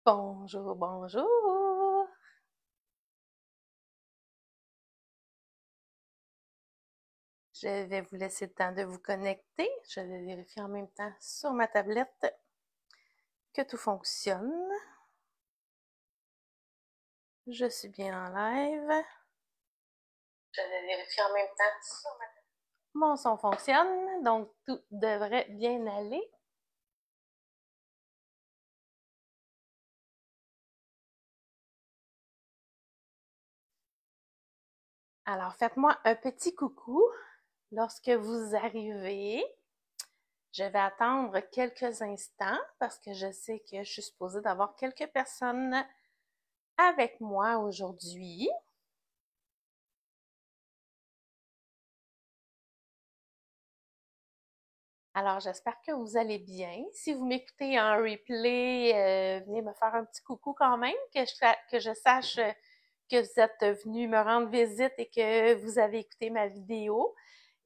Bonjour, bonjour. Je vais vous laisser le temps de vous connecter. Je vais vérifier en même temps sur ma tablette que tout fonctionne. Je suis bien en live. Je vais vérifier en même temps sur ma tablette. Mon son fonctionne, donc tout devrait bien aller. Alors, faites-moi un petit coucou lorsque vous arrivez. Je vais attendre quelques instants parce que je sais que je suis supposée d'avoir quelques personnes avec moi aujourd'hui. Alors, j'espère que vous allez bien. Si vous m'écoutez en replay, venez me faire un petit coucou quand même, que je sache que vous êtes venu me rendre visite et que vous avez écouté ma vidéo.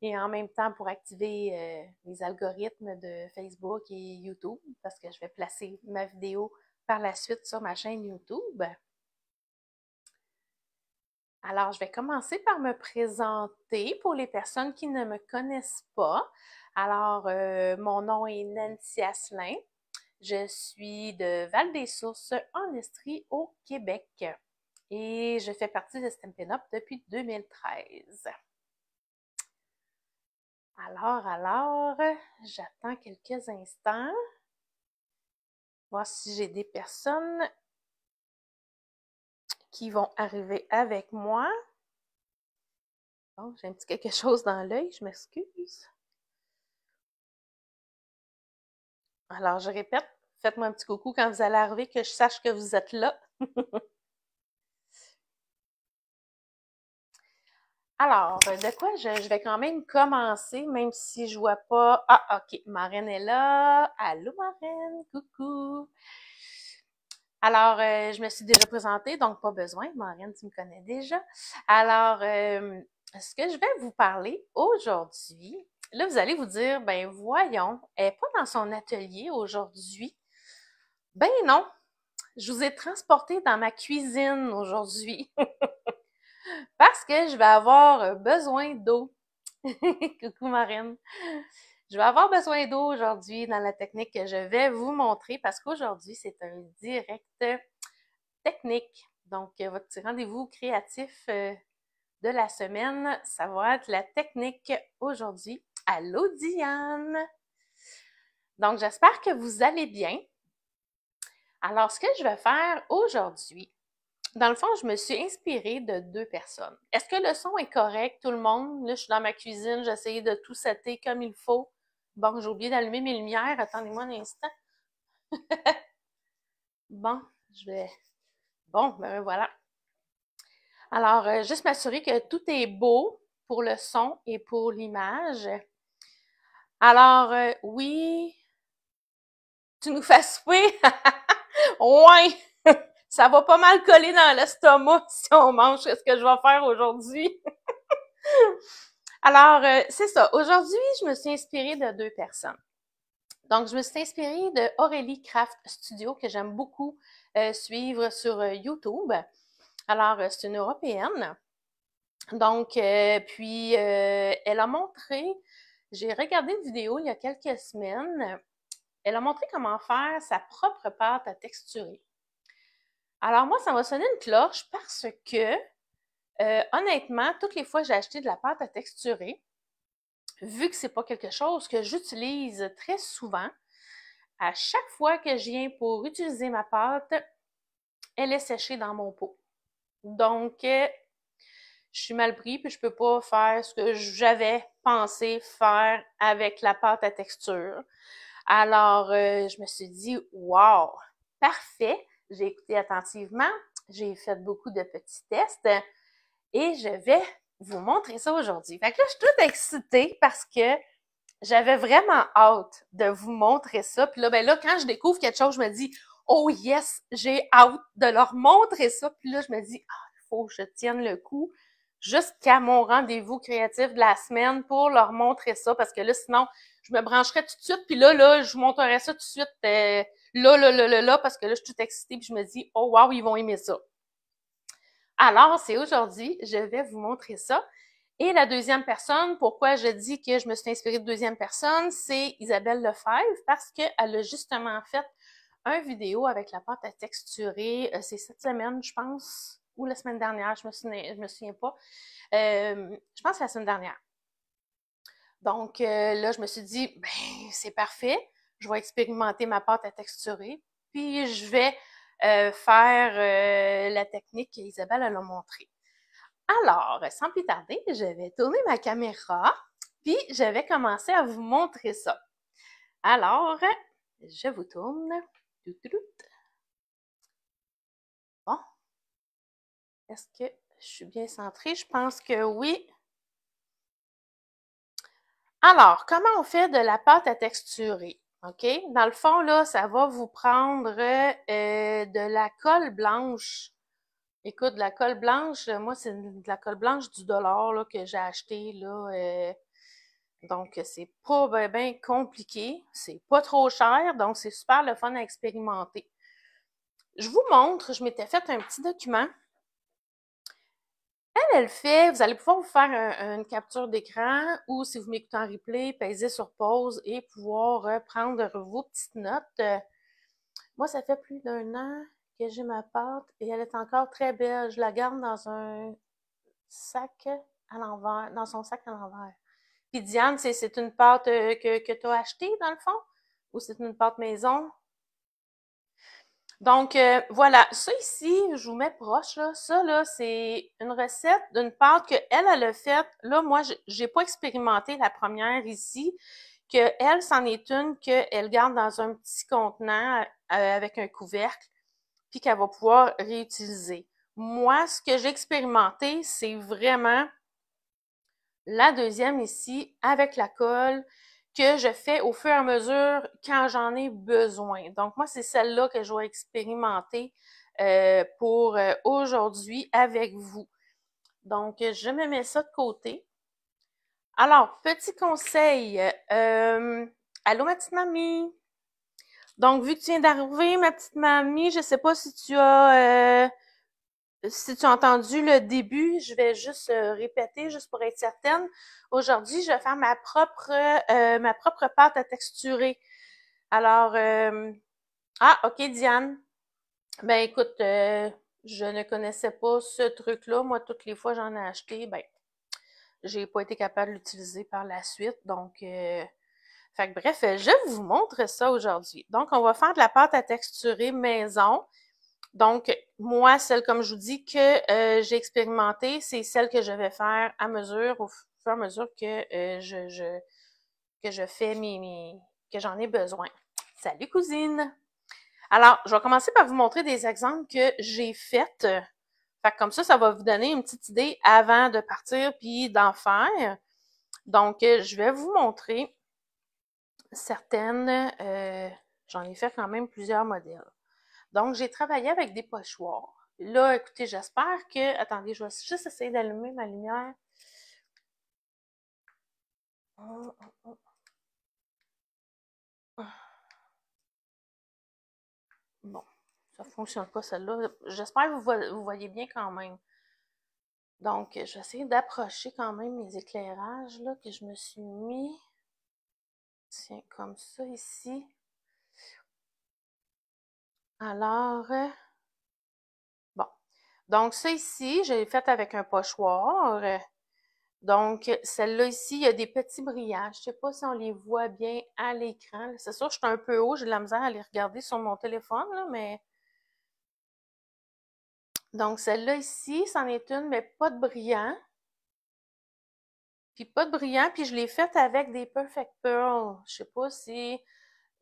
Et en même temps, pour activer les algorithmes de Facebook et YouTube, parce que je vais placer ma vidéo par la suite sur ma chaîne YouTube. Alors, je vais commencer par me présenter pour les personnes qui ne me connaissent pas. Alors, mon nom est Nancy Asselin. Je suis de Val-des-Sources, en Estrie, au Québec. Et je fais partie de Stampin' Up depuis 2013. Alors, j'attends quelques instants. Voir si j'ai des personnes qui vont arriver avec moi. Bon, j'ai un petit quelque chose dans l'œil, je m'excuse. Alors, je répète, faites-moi un petit coucou quand vous allez arriver, que je sache que vous êtes là. Alors, de quoi je vais quand même commencer, même si je vois pas... Ah, OK, Marraine est là. Allô, Marraine, coucou. Alors, je me suis déjà présentée, donc pas besoin. Marraine, tu me connais déjà. Alors, ce que je vais vous parler aujourd'hui, là, vous allez vous dire, ben voyons, elle n'est pas dans son atelier aujourd'hui. Ben non, je vous ai transporté dans ma cuisine aujourd'hui parce que je vais avoir besoin d'eau. Coucou Marine. Je vais avoir besoin d'eau aujourd'hui dans la technique que je vais vous montrer parce qu'aujourd'hui, c'est un direct technique. Donc, votre petit rendez-vous créatif de la semaine, ça va être la technique aujourd'hui. Allô Diane! Donc, j'espère que vous allez bien. Alors, ce que je vais faire aujourd'hui, dans le fond, je me suis inspirée de deux personnes. Est-ce que le son est correct, tout le monde? Là, je suis dans ma cuisine, j'ai essayé de tout setter comme il faut. Bon, j'ai oublié d'allumer mes lumières. Attendez-moi un instant. Bon, je vais... Bon, ben voilà. Alors, juste m'assurer que tout est beau pour le son et pour l'image. Alors, oui, tu nous fais souper? Ouais! Ça va pas mal coller dans l'estomac si on mange ce que je vais faire aujourd'hui. Alors, c'est ça. Aujourd'hui, je me suis inspirée de deux personnes. Donc, je me suis inspirée de Aurélie Craft Studio, que j'aime beaucoup suivre sur YouTube. Alors, c'est une Européenne. Donc, elle a montré, j'ai regardé une vidéo il y a quelques semaines, elle a montré comment faire sa propre pâte à texturer. Alors, moi, ça m'a sonné une cloche parce que, honnêtement, toutes les fois que j'ai acheté de la pâte à texturer, vu que c'est pas quelque chose que j'utilise très souvent, à chaque fois que je viens pour utiliser ma pâte, elle est séchée dans mon pot. Donc, je suis mal pris puis je peux pas faire ce que j'avais pensé faire avec la pâte à texture. Alors, je me suis dit, wow, parfait. J'ai écouté attentivement, j'ai fait beaucoup de petits tests et je vais vous montrer ça aujourd'hui. Fait que là, je suis toute excitée parce que j'avais vraiment hâte de vous montrer ça. Puis là, ben là, quand je découvre quelque chose, je me dis, oh yes, j'ai hâte de leur montrer ça. Puis là, je me dis, ah, il faut que je tienne le coup jusqu'à mon rendez-vous créatif de la semaine pour leur montrer ça, parce que là, sinon, je me brancherais tout de suite, puis là, je vous montrerais ça tout de suite, là, parce que là, je suis toute excitée, puis je me dis, oh wow, ils vont aimer ça. Alors, c'est aujourd'hui, je vais vous montrer ça. Et la deuxième personne, pourquoi je dis que je me suis inspirée de deuxième personne, c'est Isabelle Lefebvre, parce qu'elle a justement fait un vidéo avec la pâte à texturer. C'est cette semaine, je pense, ou la semaine dernière, je me souviens pas. Je pense que la semaine dernière. Donc là, je me suis dit, ben, c'est parfait. Je vais expérimenter ma pâte à texturer. Puis je vais faire la technique qu'Isabelle a montrée. Alors, sans plus tarder, je vais tourner ma caméra, puis je vais commencer à vous montrer ça. Alors, je vous tourne. Bon. Est-ce que je suis bien centrée? Je pense que oui. Alors, comment on fait de la pâte à texturer? OK? Dans le fond, là, ça va vous prendre de la colle blanche. Écoute, de la colle blanche, moi, c'est de la colle blanche du dollar là, que j'ai acheté là. Donc, c'est pas bien compliqué. C'est pas trop cher, donc c'est super le fun à expérimenter. Je vous montre, je m'étais fait un petit document. Elle fait, vous allez pouvoir vous faire une capture d'écran ou si vous m'écoutez en replay, peser sur pause et pouvoir prendre vos petites notes. Moi, ça fait plus d'un an que j'ai ma pâte et elle est encore très belle. Je la garde dans un sac à l'envers, dans son sac à l'envers. Puis Diane, c'est une pâte que tu as achetée dans le fond? Ou c'est une pâte maison? Donc, voilà. Ça ici, je vous mets proche, là. Ça, là, c'est une recette d'une pâte qu'elle a faite. Là, moi, j'ai pas expérimenté la première ici. Que elle, c'en est une qu'elle garde dans un petit contenant avec un couvercle, puis qu'elle va pouvoir réutiliser. Moi, ce que j'ai expérimenté, c'est vraiment la deuxième ici, avec la colle, que je fais au fur et à mesure quand j'en ai besoin. Donc, moi, c'est celle-là que je vais expérimenter pour aujourd'hui avec vous. Donc, je me mets ça de côté. Alors, petit conseil. Allô, ma petite mamie? Donc, vu que tu viens d'arriver, ma petite mamie, je sais pas si tu as entendu le début, je vais juste répéter, juste pour être certaine. Aujourd'hui, je vais faire ma propre pâte à texturer. Alors, ok, Diane. Ben, écoute, je ne connaissais pas ce truc-là. Moi, toutes les fois j'en ai acheté, ben, j'ai pas été capable de l'utiliser par la suite. Donc, fait que bref, je vous montre ça aujourd'hui. Donc, on va faire de la pâte à texturer maison. Donc, moi, celle, comme je vous dis, que j'ai expérimentée, c'est celle que je vais faire à mesure, au fur et à mesure que que je fais que j'en ai besoin. Salut, cousine! Alors, je vais commencer par vous montrer des exemples que j'ai faits. Fait que comme ça va vous donner une petite idée avant de partir puis d'en faire. Donc, je vais vous montrer certaines. J'en ai fait quand même plusieurs modèles. Donc, j'ai travaillé avec des pochoirs. Là, écoutez, j'espère que... Attendez, je vais juste essayer d'allumer ma lumière. Bon, ça ne fonctionne pas celle-là. J'espère que vous voyez bien quand même. Donc, je vais essayer d'approcher quand même mes éclairages là, que je me suis mis. Tiens, comme ça ici. Alors, bon. Donc, ça ici, je l'ai fait avec un pochoir. Donc, celle-là ici, il y a des petits brillages. Je ne sais pas si on les voit bien à l'écran. C'est sûr, je suis un peu haut, j'ai de la misère à les regarder sur mon téléphone, là, mais... Donc, celle-là ici, c'en est une, mais pas de brillant. Puis pas de brillant, puis je l'ai faite avec des Perfect Pearl. Je sais pas si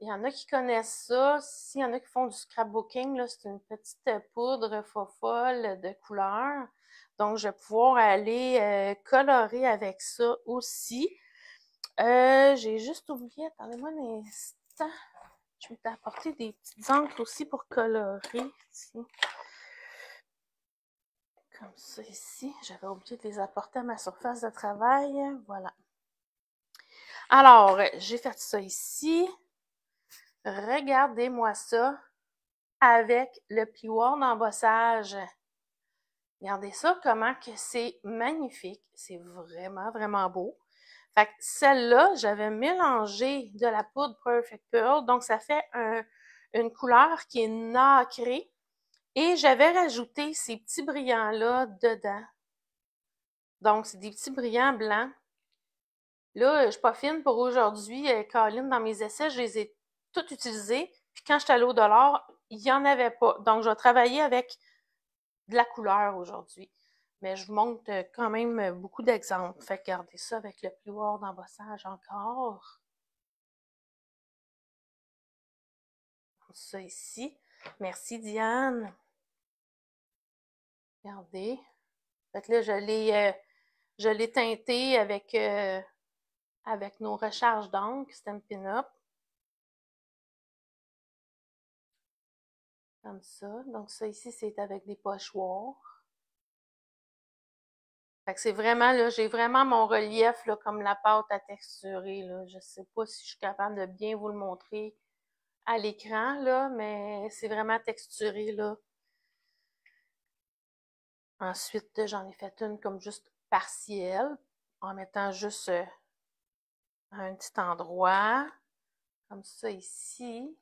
il y en a qui connaissent ça. S'il y en a qui font du scrapbooking, là, c'est une petite poudre folle de couleur. Donc, je vais pouvoir aller colorer avec ça aussi. J'ai juste oublié, attendez-moi un instant. Je vais t'apporter des petites encres aussi pour colorer. Ici. Comme ça ici. J'avais oublié de les apporter à ma surface de travail. Voilà. Alors, j'ai fait ça ici. Regardez-moi ça avec le plioir d'embossage. Regardez ça, comment que c'est magnifique. C'est vraiment, vraiment beau. Fait que celle-là, j'avais mélangé de la poudre Perfect Pearl. Donc, ça fait une couleur qui est nacrée. Et j'avais rajouté ces petits brillants-là dedans. Donc, c'est des petits brillants blancs. Là, je suis pas fine pour aujourd'hui. Caroline, dans mes essais, je les ai tous utilisés. Puis quand j'étais allée au dollar, il n'y en avait pas. Donc, je vais travailler avec de la couleur aujourd'hui. Mais je vous montre quand même beaucoup d'exemples. Fait que regardez ça avec le plioir d'embossage encore. Ça ici. Merci Diane. Regardez. Fait que là, je l'ai teinté avec nos recharges d'encre, Stampin' Up. Comme ça. Donc ça ici, c'est avec des pochoirs. Fait que c'est vraiment, là, j'ai vraiment mon relief, là, comme la pâte à texturer, là. Je sais pas si je suis capable de bien vous le montrer à l'écran, là, mais c'est vraiment texturé, là. Ensuite, j'en ai fait une comme juste partielle, en mettant juste à un petit endroit, comme ça ici,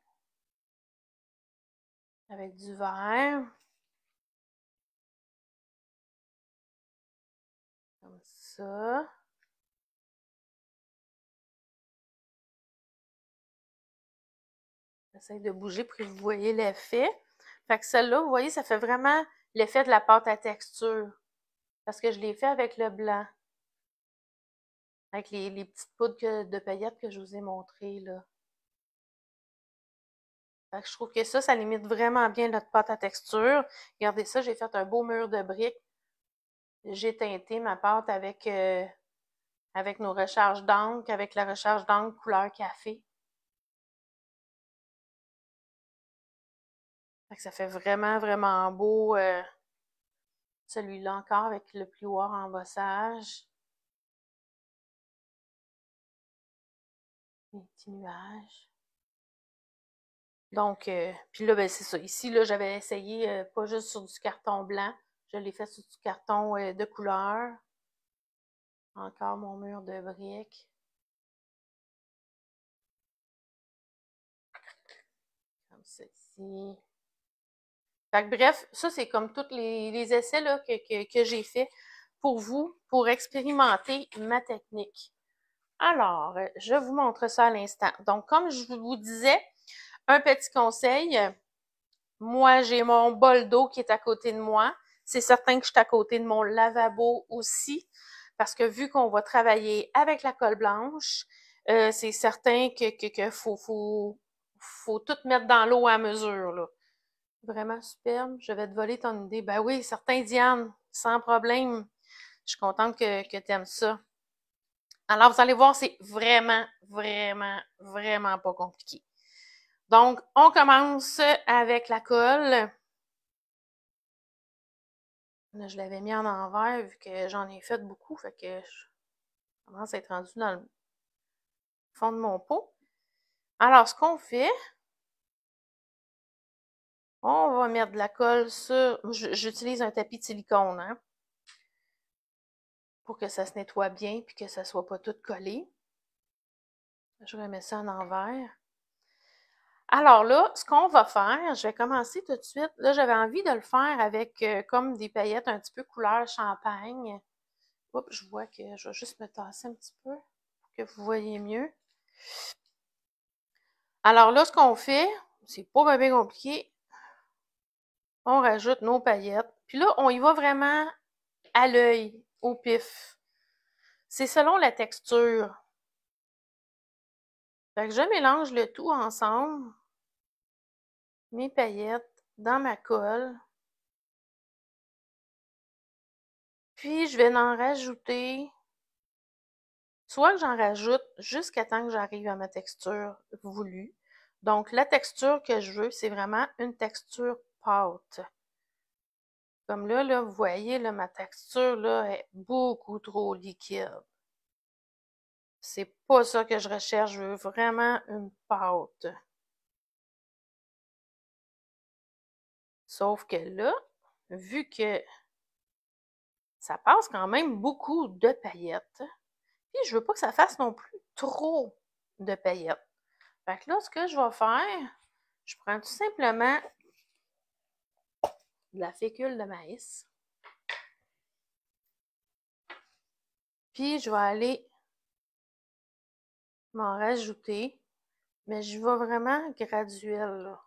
avec du vert. Comme ça. J'essaie de bouger pour que vous voyez l'effet. Fait que celle-là, vous voyez, ça fait vraiment l'effet de la pâte à texture. Parce que je l'ai fait avec le blanc. Avec les petites poudres de paillettes que je vous ai montrées, là. Fait que je trouve que ça limite vraiment bien notre pâte à texture. Regardez ça, j'ai fait un beau mur de briques. J'ai teinté ma pâte avec nos recharges d'encre, avec la recharge d'encre couleur café. Fait que ça fait vraiment, vraiment beau. Celui-là encore avec le plioir embossage. Les petits nuages. Donc, puis là, ben c'est ça. Ici, là, j'avais essayé pas juste sur du carton blanc. Je l'ai fait sur du carton de couleur. Encore mon mur de briques. Comme ceci. Fait que bref, ça, c'est comme tous les essais là, que j'ai fait pour vous, pour expérimenter ma technique. Alors, je vous montre ça à l'instant. Donc, comme je vous disais, un petit conseil. Moi, j'ai mon bol d'eau qui est à côté de moi. C'est certain que je suis à côté de mon lavabo aussi, parce que vu qu'on va travailler avec la colle blanche, c'est certain que faut tout mettre dans l'eau à mesure, là. Vraiment superbe. Je vais te voler ton idée. Ben oui, certain, Diane, sans problème. Je suis contente que tu aimes ça. Alors, vous allez voir, c'est vraiment, vraiment, vraiment pas compliqué. Donc, on commence avec la colle. Là, je l'avais mis en envers vu que j'en ai fait beaucoup, fait que je commence à être rendue dans le fond de mon pot. Alors, ce qu'on fait, on va mettre de la colle sur... J'utilise un tapis de silicone, hein, pour que ça se nettoie bien puis que ça soit pas tout collé. Je remets ça en envers. Alors là, ce qu'on va faire, je vais commencer tout de suite. Là, j'avais envie de le faire avec comme des paillettes un petit peu couleur champagne. Oups, je vois que je vais juste me tasser un petit peu pour que vous voyez mieux. Alors là, ce qu'on fait, c'est pas bien compliqué. On rajoute nos paillettes. Puis là, on y va vraiment à l'œil, au pif. C'est selon la texture. Fait que je mélange le tout ensemble. Mes paillettes dans ma colle. Puis, je vais en rajouter. Soit que j'en rajoute jusqu'à temps que j'arrive à ma texture voulue. Donc, la texture que je veux, c'est vraiment une texture pâte. Comme là, vous voyez, là, ma texture là, est beaucoup trop liquide. C'est pas ça que je recherche. Je veux vraiment une pâte. Sauf que là, vu que ça passe quand même beaucoup de paillettes, puis je veux pas que ça fasse non plus trop de paillettes. Fait que là, ce que je vais faire, je prends tout simplement de la fécule de maïs. Puis je vais aller m'en rajouter, mais je vais vraiment graduel, là.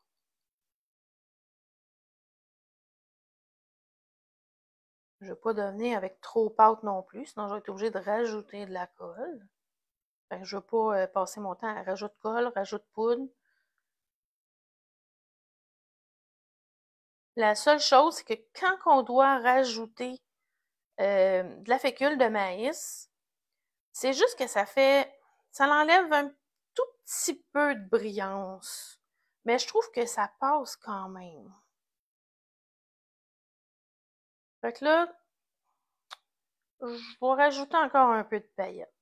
Je ne vais pas devenir avec trop pâte non plus, sinon je vais être obligée de rajouter de la colle. Fait que je ne vais pas passer mon temps à rajouter de colle, rajouter de poudre. La seule chose, c'est que quand on doit rajouter de la fécule de maïs, c'est juste que ça l'enlève un tout petit peu de brillance. Mais je trouve que ça passe quand même. Fait que là, je vais rajouter encore un peu de paillettes.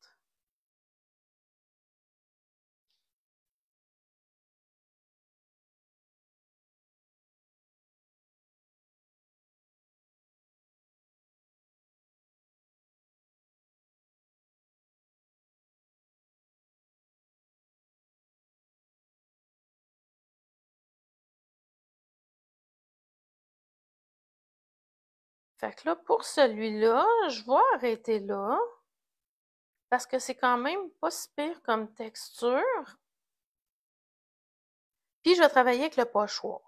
Fait que là, pour celui-là, je vais arrêter là. Parce que c'est quand même pas si pire comme texture. Puis je vais travailler avec le pochoir.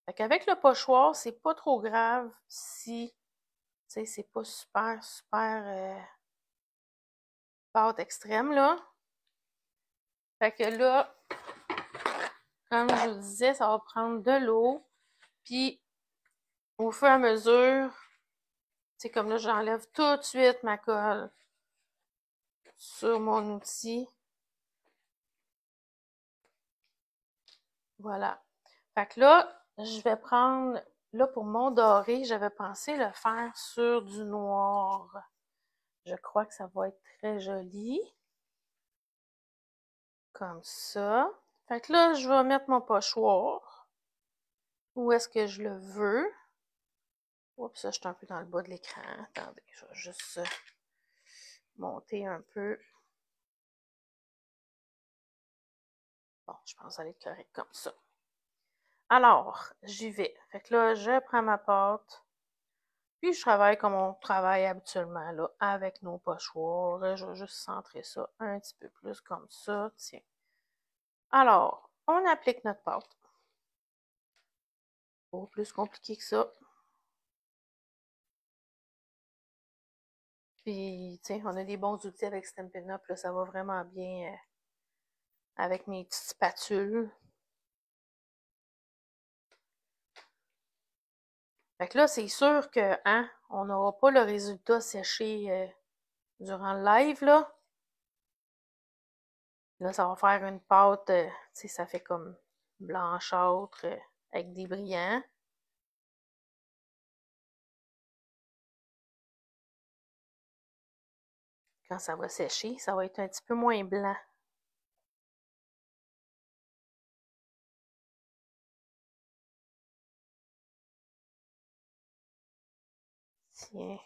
Fait qu'avec le pochoir, c'est pas trop grave si, tu sais, c'est pas super pâte extrême, là. Fait que là, comme je vous disais, ça va prendre de l'eau. Puis au fur et à mesure, c'est comme là, j'enlève tout de suite ma colle sur mon outil. Voilà. Fait que là, je vais prendre, là pour mon doré, j'avais pensé le faire sur du noir. Je crois que ça va être très joli. Comme ça. Fait que là, je vais mettre mon pochoir. Où est-ce que je le veux? Oups, ça, je suis un peu dans le bas de l'écran. Attendez, je vais juste monter un peu. Bon, je pense que ça va être correct comme ça. Alors, j'y vais. Fait que là, je prends ma pâte. Puis, je travaille comme on travaille habituellement, là, avec nos pochoirs. Je vais juste centrer ça un petit peu plus comme ça. Tiens. Alors, on applique notre pâte. Pas plus compliqué que ça. Puis, tu sais, on a des bons outils avec Stampin' Up, là, ça va vraiment bien avec mes petites spatules. Fait que là, c'est sûr que, hein, on n'aura pas le résultat séché durant le live, là. Là, ça va faire une pâte, tu sais, ça fait comme blanchâtre avec des brillants. Quand ça va sécher, ça va être un petit peu moins blanc. Tiens.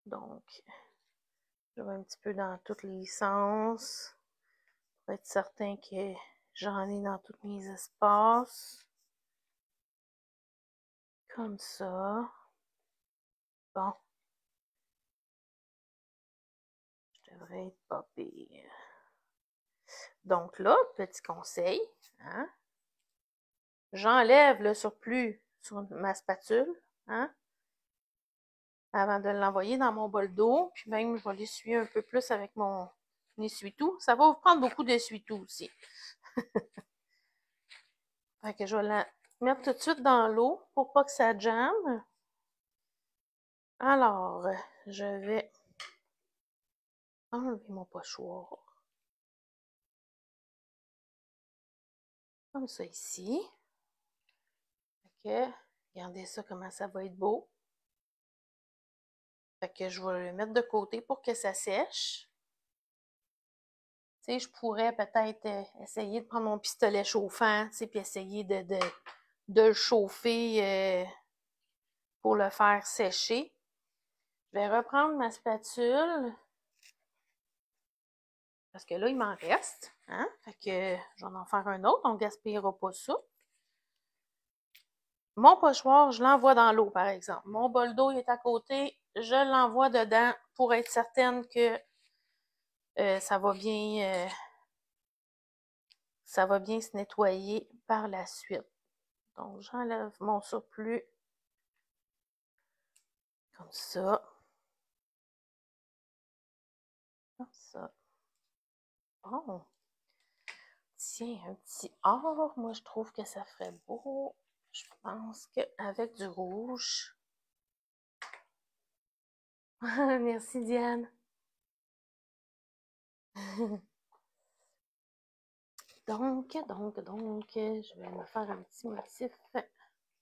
Donc, je vais un petit peu dans tous les sens pour être certain que j'en ai dans tous mes espaces. Comme ça. Bon. Je devrais être pas pire. Donc là, petit conseil, hein? J'enlève le surplus sur ma spatule, hein? Avant de l'envoyer dans mon bol d'eau. Puis même, je vais l'essuyer un peu plus avec mon essuie-tout. Ça va vous prendre beaucoup d'essuie-tout aussi. Fait que je vais la mettre tout de suite dans l'eau pour pas que ça jamme. Alors, je vais enlever mon pochoir. Comme ça ici. que, regardez ça, comment ça va être beau. Fait que je vais le mettre de côté pour que ça sèche. Tu sais, je pourrais peut-être essayer de prendre mon pistolet chauffant, tu sais, puis essayer de le chauffer pour le faire sécher. Je vais reprendre ma spatule. Parce que là, il m'en reste. Hein? Fait que je vais en faire un autre. On ne gaspillera pas ça. Mon pochoir, je l'envoie dans l'eau, par exemple. Mon bol d'eau est à côté. Je l'envoie dedans pour être certaine que ça va bien se nettoyer par la suite. Donc, j'enlève mon surplus comme ça. Comme ça. Bon. Tiens, un petit or. Moi, je trouve que ça ferait beau. Je pense qu'avec du rouge. Merci, Diane. Donc, je vais me faire un petit motif,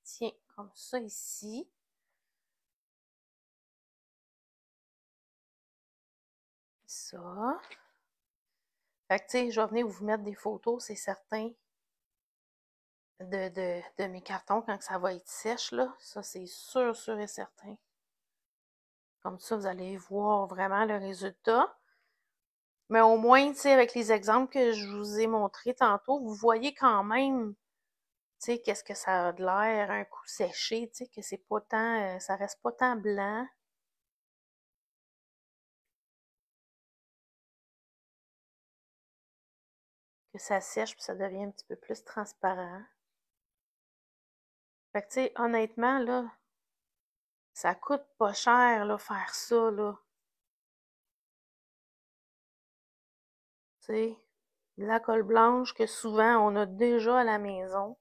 tiens, comme ça ici. Ça. Fait que, tu sais, je vais venir vous mettre des photos, c'est certain, de mes cartons quand ça va être sèche, là. Ça, c'est sûr, sûr et certain. Comme ça, vous allez voir vraiment le résultat. Mais au moins, tu sais, avec les exemples que je vous ai montrés tantôt, vous voyez quand même, tu sais, qu'est-ce que ça a de l'air, un coup séché, tu sais, que c'est pas tant, ça reste pas tant blanc. Que ça sèche puis ça devient un petit peu plus transparent. Fait que, tu sais, honnêtement, là, ça coûte pas cher, là, faire ça, là. Tu sais, la colle blanche que souvent on a déjà à la maison.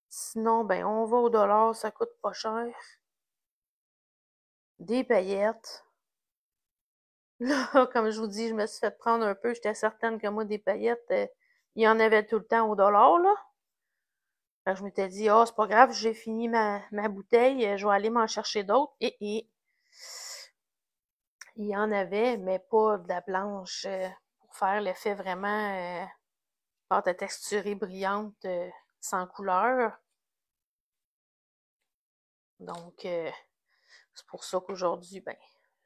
Sinon, ben, on va au dollar, ça coûte pas cher. Des paillettes. Là, comme je vous dis, je me suis fait prendre un peu. J'étais certaine que moi, des paillettes, il y en avait tout le temps au dollar, là. Fait que je m'étais dit, oh, c'est pas grave, j'ai fini ma bouteille, je vais aller m'en chercher d'autres. Et il y en avait, mais pas de la blanche pour faire l'effet vraiment pâte à texturer brillante sans couleur. Donc, c'est pour ça qu'aujourd'hui, ben,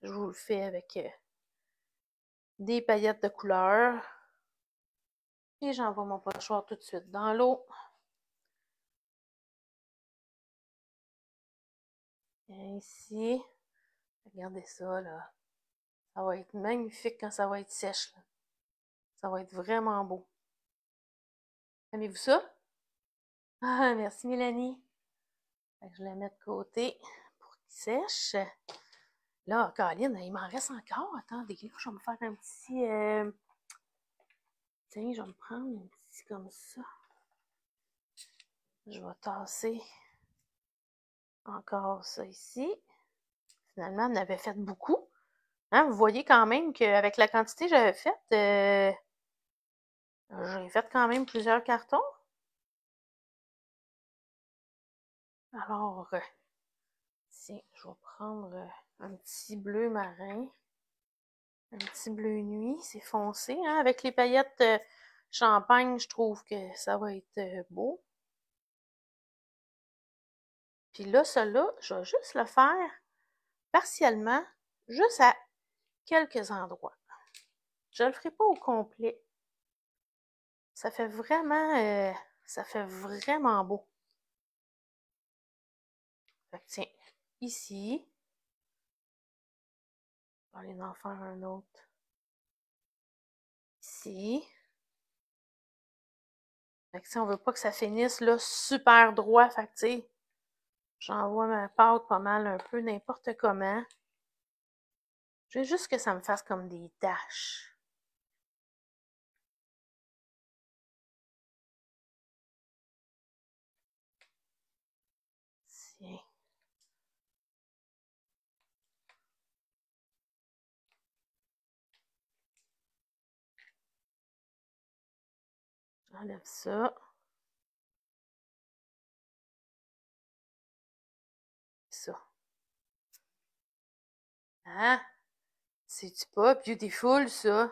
je vous le fais avec des paillettes de couleur. Et j'envoie mon pochoir tout de suite dans l'eau. Ici, regardez ça, là. Ça va être magnifique quand ça va être sèche, là. Ça va être vraiment beau. Aimez-vous ça? Ah, merci Mélanie. Fait que je la mets de côté pour qu'il sèche. Là, Caroline, il m'en reste encore. Attendez, là, je vais me faire un petit... Tiens, je vais me prendre un petit comme ça. Je vais tasser encore ça ici. Finalement, on avait fait beaucoup. Hein, vous voyez quand même qu'avec la quantité que j'avais faite, j'ai fait quand même plusieurs cartons. Alors, tiens, je vais prendre un petit bleu marin. Un petit bleu nuit, c'est foncé. Hein? Avec les paillettes champagne, je trouve que ça va être beau. Puis là, celui-là, je vais juste le faire partiellement, juste à quelques endroits. Je ne le ferai pas au complet. Ça fait vraiment beau. Fait que tiens, ici, je vais aller en faire un autre. Ici. Fait que si on veut pas que ça finisse là super droit, fait que tu sais, j'envoie ma pâte pas mal un peu n'importe comment. Je veux juste que ça me fasse comme des taches. Tiens. J'enlève ça. Hein? C'est-tu pas beautiful, ça?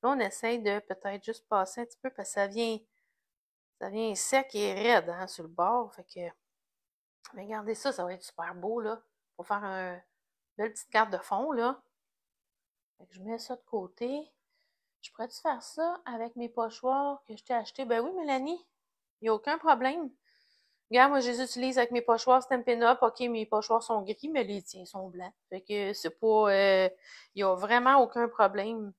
Là, on essaye de peut-être juste passer un petit peu parce que ça vient sec et raide, hein, sur le bord. Fait que, mais regardez ça, ça va être super beau, là. Pour faire une belle petite carte de fond, là. Fait que je mets ça de côté. Je pourrais-tu faire ça avec mes pochoirs que je t'ai achetés? Ben oui, Mélanie, il n'y a aucun problème. Regarde, moi, je les utilise avec mes pochoirs Stampin' Up. OK, mes pochoirs sont gris, mais les tiens sont blancs. Fait que c'est pas... il n'y a vraiment aucun problème.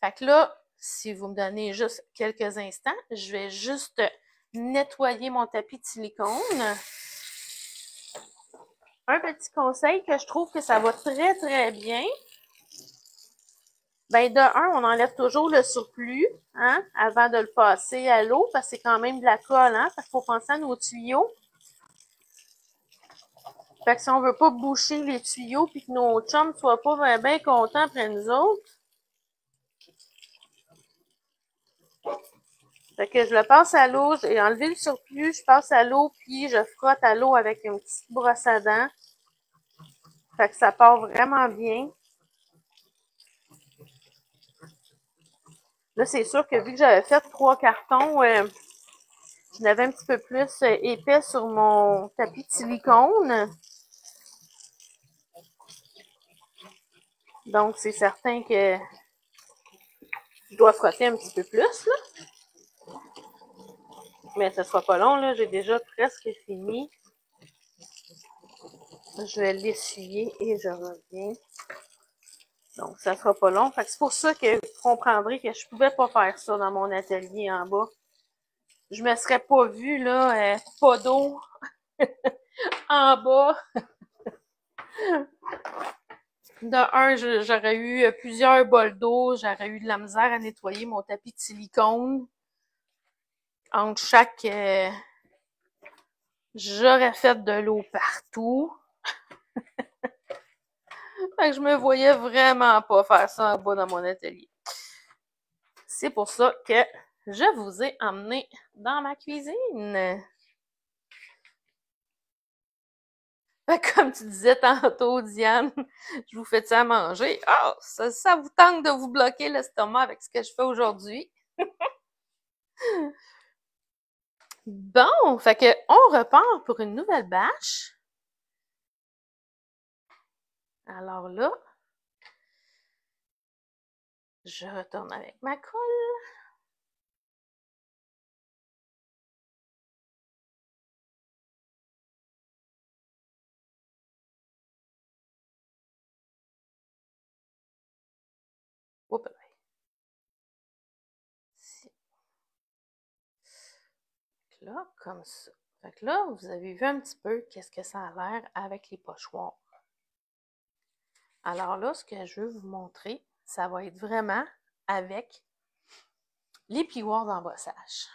Fait que là, si vous me donnez juste quelques instants, je vais juste nettoyer mon tapis de silicone. Un petit conseil que je trouve que ça va très, très bien. Ben, de un, on enlève toujours le surplus, hein, avant de le passer à l'eau, parce que c'est quand même de la colle, hein, parce qu'il faut penser à nos tuyaux. Fait que si on veut pas boucher les tuyaux puis que nos chums soient pas bien contents après nous autres. Fait que je le passe à l'eau, j'ai enlevé le surplus, je passe à l'eau puis je frotte à l'eau avec une petite brosse à dents. Fait que ça part vraiment bien. Là, c'est sûr que vu que j'avais fait 3 cartons, je l'avais un petit peu plus épais sur mon tapis de silicone. Donc, c'est certain que je dois frotter un petit peu plus, là. Mais ça sera pas long, là. J'ai déjà presque fini. Je vais l'essuyer et je reviens. Donc, ça sera pas long. Fait que c'est pour ça que vous comprendrez que je pouvais pas faire ça dans mon atelier en bas. Je me serais pas vue, là, pas d'eau en bas. De un, j'aurais eu plusieurs bols d'eau, j'aurais eu de la misère à nettoyer mon tapis de silicone. Entre chaque... j'aurais fait de l'eau partout. Fait que je me voyais vraiment pas faire ça en bas dans mon atelier. C'est pour ça que je vous ai emmené dans ma cuisine. Comme tu disais tantôt, Diane, je vous fais ça à manger. Oh, ça vous tente de vous bloquer l'estomac avec ce que je fais aujourd'hui. Bon, fait que on repart pour une nouvelle bâche. Alors là, je retourne avec ma colle. Oups. Là, comme ça. Fait que là, vous avez vu un petit peu qu'est-ce que ça a l'air avec les pochoirs. Alors là, ce que je veux vous montrer, ça va être vraiment avec les plioirs d'embossage.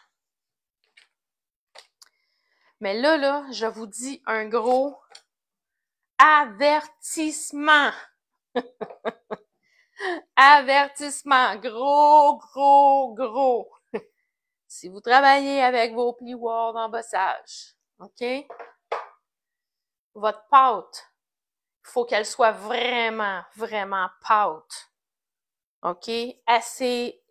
Mais là, je vous dis un gros avertissement. Avertissement. Gros, gros, gros. Si vous travaillez avec vos plioirs d'embossage, OK? Votre pâte, il faut qu'elle soit vraiment, vraiment pâte. OK? Assez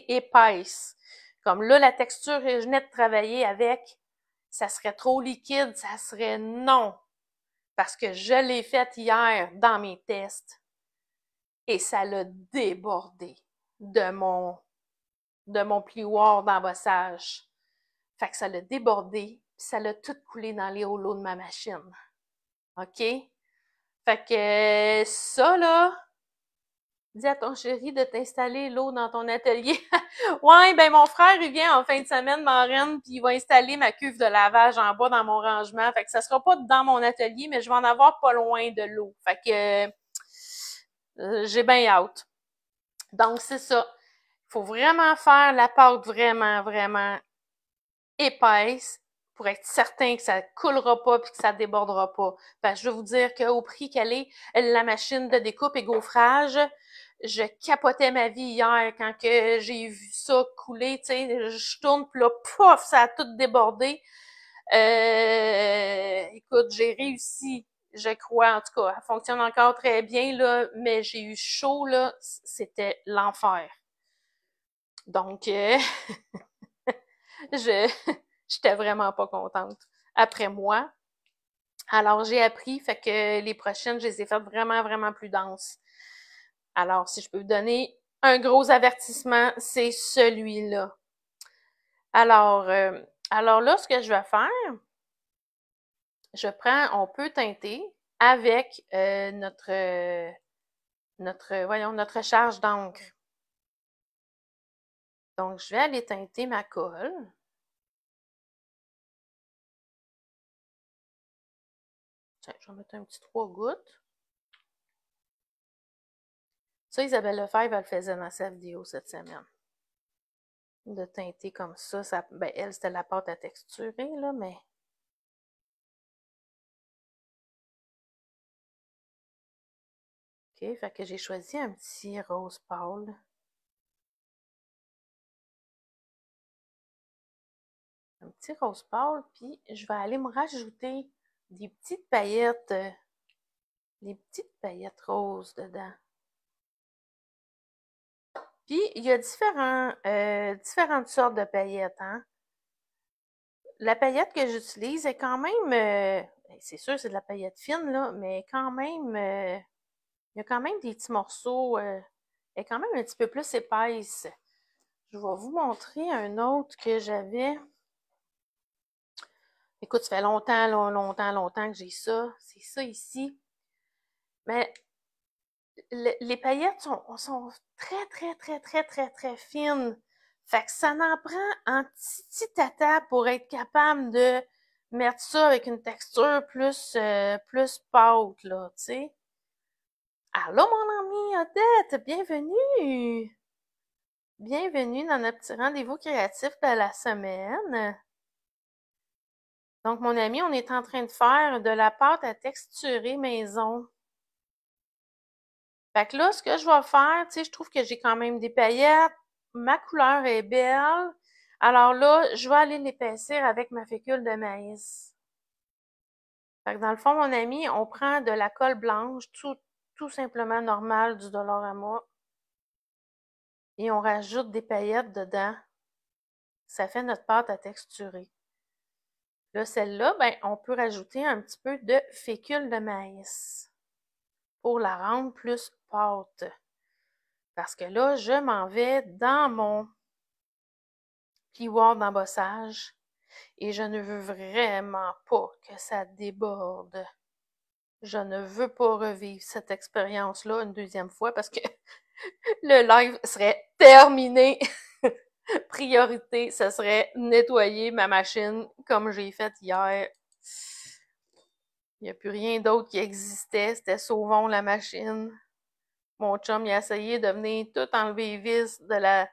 épaisse. Comme là, la texture que je venais de travailler avec, ça serait trop liquide, ça serait non. Parce que je l'ai faite hier dans mes tests. Et ça l'a débordé de mon plioir d'embossage. Fait que ça l'a débordé, puis ça l'a tout coulé dans les rouleaux de ma machine. OK? Fait que ça, là, dis à ton chéri de t'installer l'eau dans ton atelier. Ouais, ben mon frère, il vient en fin de semaine, marraine, puis il va installer ma cuve de lavage en bas dans mon rangement. Fait que ça sera pas dans mon atelier, mais je vais en avoir pas loin de l'eau. Fait que j'ai bien hâte. Donc, c'est ça. Il faut vraiment faire la pâte vraiment, vraiment épaisse pour être certain que ça coulera pas puis que ça débordera pas. Parce que je veux vous dire qu'au prix qu'elle est, la machine de découpe et gaufrage, je capotais ma vie hier quand que j'ai vu ça couler, tu sais, je tourne puis là, pouf, ça a tout débordé. Écoute, j'ai réussi. je crois, en tout cas, elle fonctionne encore très bien, là, mais j'ai eu chaud, là, c'était l'enfer. Donc, je j'étais vraiment pas contente après moi. Alors, j'ai appris, fait que les prochaines, je les ai faites vraiment, vraiment plus denses. Alors, si je peux vous donner un gros avertissement, c'est celui-là. Alors, alors là, ce que je vais faire, on peut teinter avec notre charge d'encre. Donc, je vais aller teinter ma colle. Tiens, je vais mettre un petit 3 gouttes. Ça, Isabelle Lefebvre, elle le faisait dans sa vidéo cette semaine. De teinter comme ça, ben, elle, c'était la pâte à texturer, là, mais... OK, fait que j'ai choisi un petit rose pâle. Un petit rose pâle, puis je vais aller me rajouter des petites paillettes roses dedans. Puis, il y a différentes sortes de paillettes, hein. La paillette que j'utilise est quand même, c'est sûr, c'est de la paillette fine, là, mais quand même, il y a quand même des petits morceaux, elle est quand même un petit peu plus épaisse. Je vais vous montrer un autre que j'avais. Écoute, ça fait longtemps que j'ai ça. C'est ça ici. Mais les paillettes sont très, très, très, très, très, très fines. Fait que ça en prend un petit tata pour être capable de mettre ça avec une texture plus pâte, là, tu sais. Allô, mon ami Odette, bienvenue! Bienvenue dans notre petit rendez-vous créatif de la semaine. Donc, mon ami, on est en train de faire de la pâte à texturer maison. Fait que là, ce que je vais faire, tu sais, je trouve que j'ai quand même des paillettes. Ma couleur est belle. Alors là, je vais aller l'épaissir avec ma fécule de maïs. Fait que dans le fond, mon ami, on prend de la colle blanche, tout simplement normal du Dollarama. Et on rajoute des paillettes dedans. Ça fait notre pâte à texturer. Là, celle-là, ben, on peut rajouter un petit peu de fécule de maïs pour la rendre plus pâte. Parce que là, je m'en vais dans mon plioir d'embossage et je ne veux vraiment pas que ça déborde. Je ne veux pas revivre cette expérience-là une deuxième fois parce que le live serait terminé. Priorité, ce serait nettoyer ma machine comme j'ai fait hier. Il n'y a plus rien d'autre qui existait. C'était sauvons la machine. Mon chum, il a essayé de venir tout enlever les vis, de la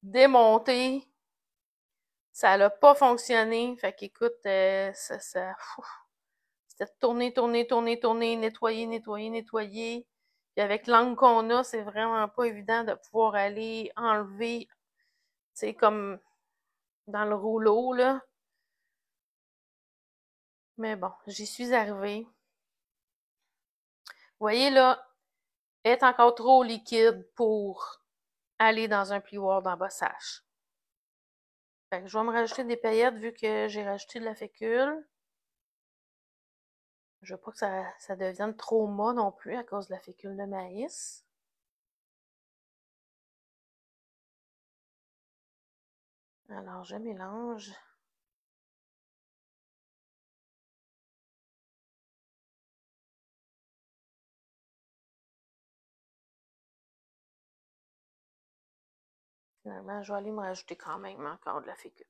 démonter. Ça n'a pas fonctionné. Fait qu'écoute, c'était de tourner, nettoyer. Puis avec l'angle qu'on a, c'est vraiment pas évident de pouvoir aller enlever, tu sais, comme dans le rouleau, là. Mais bon, j'y suis arrivée. Vous voyez, là, elle est encore trop liquide pour aller dans un plioir d'embossage. Fait que je vais me rajouter des paillettes vu que j'ai rajouté de la fécule. Je veux pas que ça devienne trop mat non plus à cause de la fécule de maïs. Alors, je mélange. Finalement, je vais aller me rajouter quand même encore de la fécule.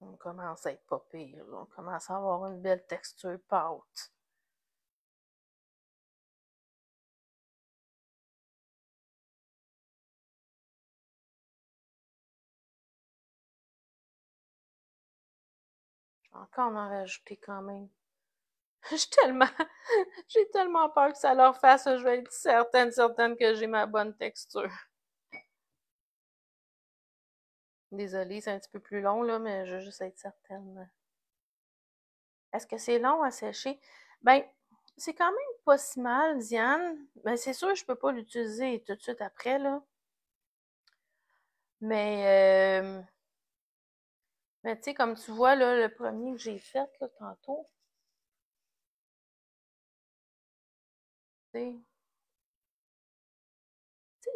On commence à être pas pire. On commence à avoir une belle texture pâte. Je vais encore en rajouter quand même J'ai tellement peur que ça leur fasse, je vais être certaine que j'ai ma bonne texture. Désolée, c'est un petit peu plus long, là, mais je veux juste être certaine. Est-ce que c'est long à sécher? Ben, c'est quand même pas si mal, Diane. Ben, c'est sûr, je peux pas l'utiliser tout de suite après, là. Mais, mais tu sais, comme tu vois, là, le premier que j'ai fait, là, tantôt, tu sais,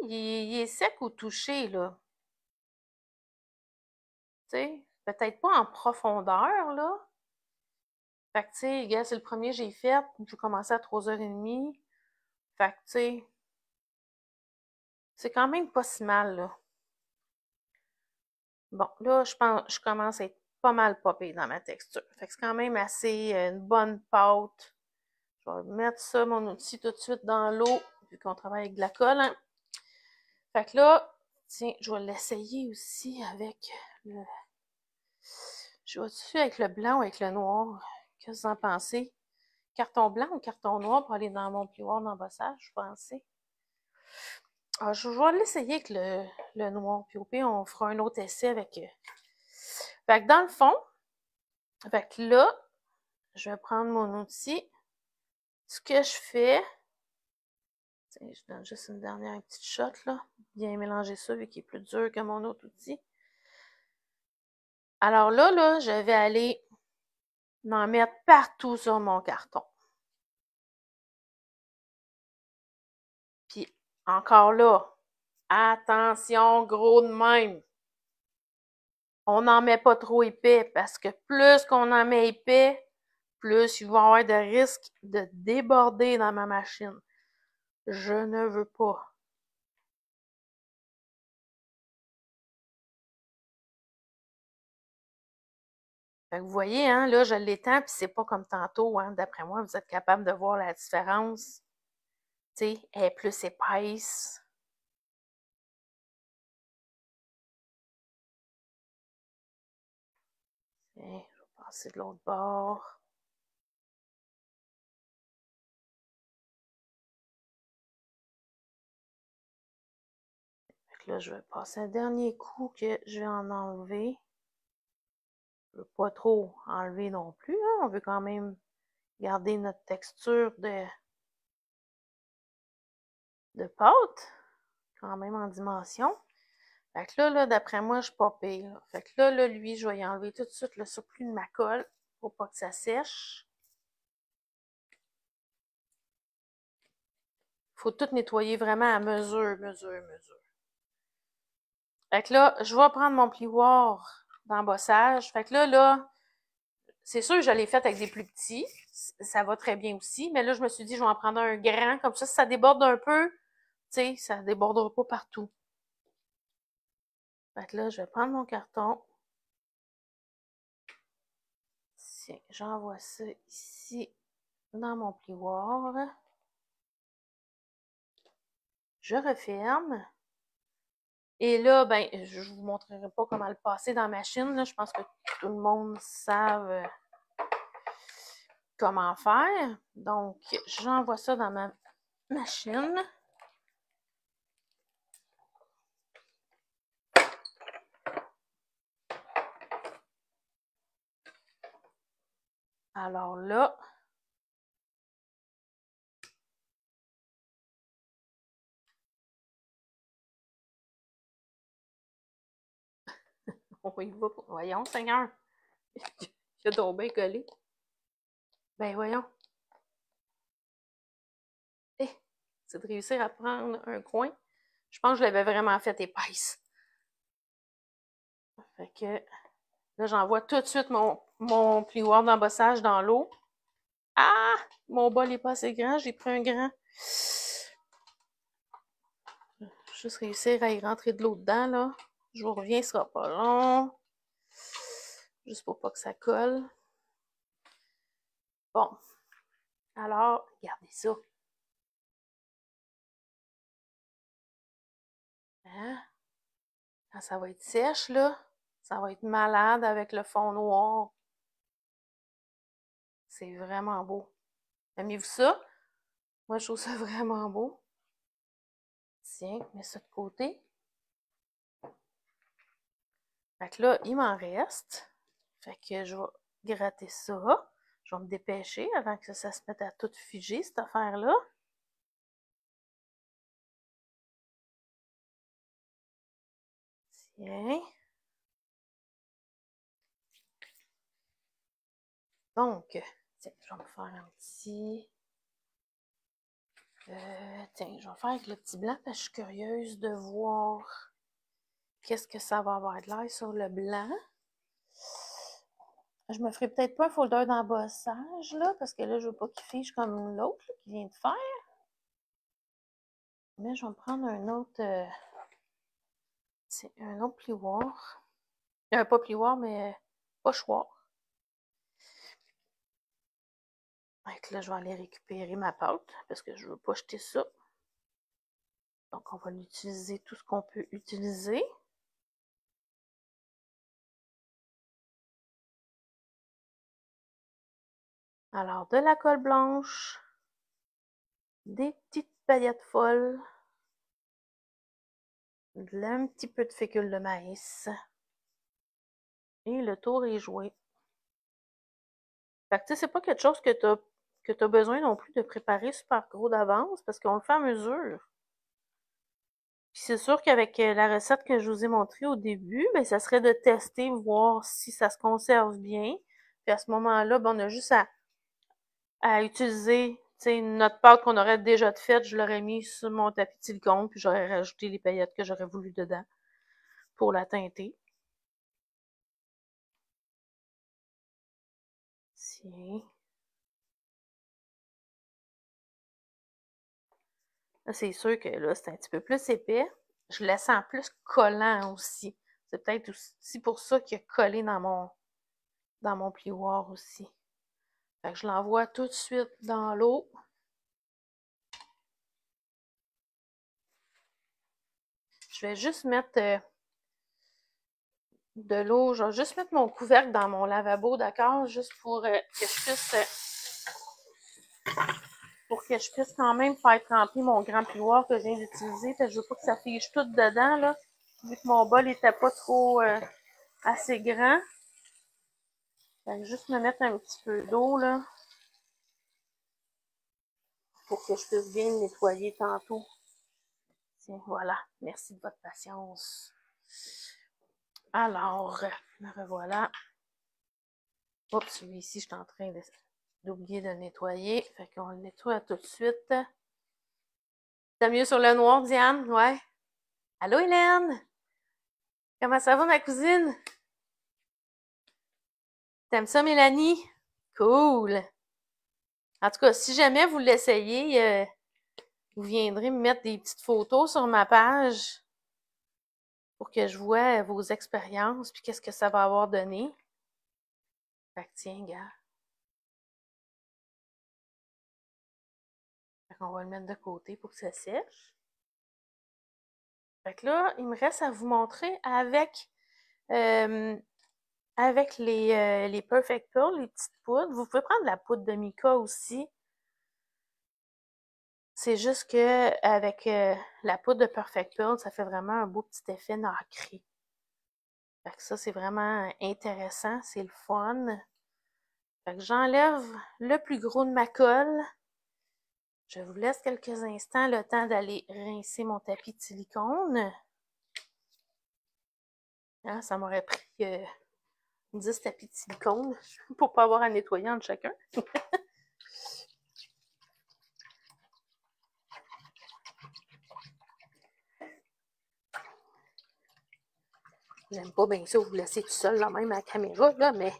il est sec au toucher, là. Tu sais, peut-être pas en profondeur, là. Fait que, tu sais, gars, c'est le premier que j'ai fait. J'ai commencé à 3h30. Fait que, tu sais, c'est quand même pas si mal, là. Bon, là, je commence à être pas mal popée dans ma texture. Fait que c'est quand même assez une bonne pâte. Je vais mettre ça, mon outil, tout de suite dans l'eau, vu qu'on travaille avec de la colle, hein. Fait que là, tiens, je vais l'essayer aussi avec le... Je vais dessus avec le blanc ou avec le noir. Qu'est-ce que vous en pensez? Carton blanc ou carton noir pour aller dans mon plioir d'embossage, je pensais. Ah, je vais l'essayer avec le noir. Puis au pire, on fera un autre essai avec. Fait que dans le fond, fait que là, je vais prendre mon outil. Ce que je fais, tiens, je donne juste une dernière petite shot, là. Bien mélanger ça, vu qu'il est plus dur que mon autre outil. Alors là, je vais aller en mettre partout sur mon carton. Puis encore là, attention, gros de même. On n'en met pas trop épais parce que plus qu'on en met épais, plus il va y avoir de risques de déborder dans ma machine. Je ne veux pas. Fait que vous voyez, hein, là, je l'étends, puis c'est pas comme tantôt, hein. D'après moi, vous êtes capable de voir la différence. Tu sais, elle est plus épaisse. Tiens, je vais passer de l'autre bord. Fait que là, je vais passer un dernier coup que je vais en enlever. Je veux pas trop enlever non plus, hein. On veut quand même garder notre texture de pâte, quand même en dimension. Fait que là, d'après moi, je suis pas pire, là. Fait que là, lui, je vais y enlever tout de suite le surplus de ma colle pour pas que ça sèche. Faut tout nettoyer vraiment à mesure. Fait que là, je vais prendre mon plioir d'embossage. Fait que là, c'est sûr que je l'ai fait avec des plus petits. Ça va très bien aussi. Mais là, je me suis dit, je vais en prendre un grand. Comme ça, si ça déborde un peu, tu sais, ça débordera pas partout. Fait que là, je vais prendre mon carton. Tiens, j'envoie ça ici dans mon plioir. Je referme. Et là, ben, je vous montrerai pas comment le passer dans la machine, là. Je pense que tout le monde savent comment faire. Donc, j'envoie ça dans ma machine. Alors là, on y va. Voyons, Seigneur. Il a tombé collé. Ben voyons. Eh, c'est de réussir à prendre un coin. Je pense que je l'avais vraiment fait épaisse. Fait que là, j'envoie tout de suite mon plioir d'embossage dans l'eau. Ah! Mon bol n'est pas assez grand, j'ai pris un grand. Juste réussir à y rentrer de l'eau dedans, là. Je vous reviens, ce sera pas long. Juste pour pas que ça colle. Bon. Alors, regardez ça. Hein? Quand ça va être sèche, là, ça va être malade avec le fond noir. C'est vraiment beau. Aimez-vous ça? Moi, je trouve ça vraiment beau. Tiens, je mets ça de côté. Fait que là, il m'en reste. Fait que je vais gratter ça. Je vais me dépêcher avant que ça se mette à tout figer, cette affaire-là. Tiens. Donc, tiens, je vais me faire un petit... tiens, je vais faire avec le petit blanc parce que je suis curieuse de voir qu'est-ce que ça va avoir de l'air sur le blanc. Je me ferai peut-être pas un folder d'embossage, là, parce que là, je veux pas qu'il fige comme l'autre qui vient de faire. Mais je vais me prendre un autre... c'est un autre plioir. Pas plioir, mais pochoir. Donc là, je vais aller récupérer ma pâte parce que je veux pas jeter ça. Donc, on va l'utiliser tout ce qu'on peut utiliser. Alors, de la colle blanche, des petites paillettes folles, un petit peu de fécule de maïs. Et le tour est joué. Fait que tu sais, c'est pas quelque chose que tu as besoin non plus de préparer super gros d'avance parce qu'on le fait à mesure. Puis c'est sûr qu'avec la recette que je vous ai montrée au début, ben, ça serait de tester, voir si ça se conserve bien. Puis à ce moment-là, ben, on a juste à utiliser notre pâte qu'on aurait déjà faite, je l'aurais mis sur mon tapis de silicone, puis j'aurais rajouté les paillettes que j'aurais voulu dedans pour la teinter. Tiens. Là, c'est sûr que là, c'est un petit peu plus épais. Je le sens plus collant aussi. C'est peut-être aussi pour ça qu'il a collé dans mon plioir aussi. Fait que je l'envoie tout de suite dans l'eau. Je vais juste mettre de l'eau. Je vais juste mettre mon couvercle dans mon lavabo, d'accord? Juste pour que je puisse quand même faire tremper mon grand plioir que je viens d'utiliser. Parce que je veux pas que ça fige tout dedans, là. Vu que mon bol était pas trop assez grand. Fait que juste me mettre un petit peu d'eau, là. Pour que je puisse bien le nettoyer tantôt. Tiens, voilà. Merci de votre patience. Alors, me revoilà. Oups, celui-ci, je suis en train d'oublier de le nettoyer. Fait qu'on le nettoie tout de suite. T'as mieux sur le noir, Diane? Ouais. Allô, Hélène? Comment ça va, ma cousine? T'aimes ça, Mélanie? Cool. En tout cas, si jamais vous l'essayez, vous viendrez me mettre des petites photos sur ma page pour que je vois vos expériences puis qu'est-ce que ça va avoir donné. Fait que tiens, gars. Fait qu'on va le mettre de côté pour que ça sèche. Fait que là, il me reste à vous montrer avec les Perfect Pearl, les petites poudres. Vous pouvez prendre la poudre de mica aussi. C'est juste que avec la poudre de Perfect Pearl, ça fait vraiment un beau petit effet nacré. Fait que ça, c'est vraiment intéressant, c'est le fun. Fait que j'enlève le plus gros de ma colle. Je vous laisse quelques instants le temps d'aller rincer mon tapis de silicone. Hein, ça m'aurait pris 10 tapis de silicone pour pas avoir à nettoyer entre chacun. J'aime pas bien ça vous laisser tout seul là même à la caméra, là, mais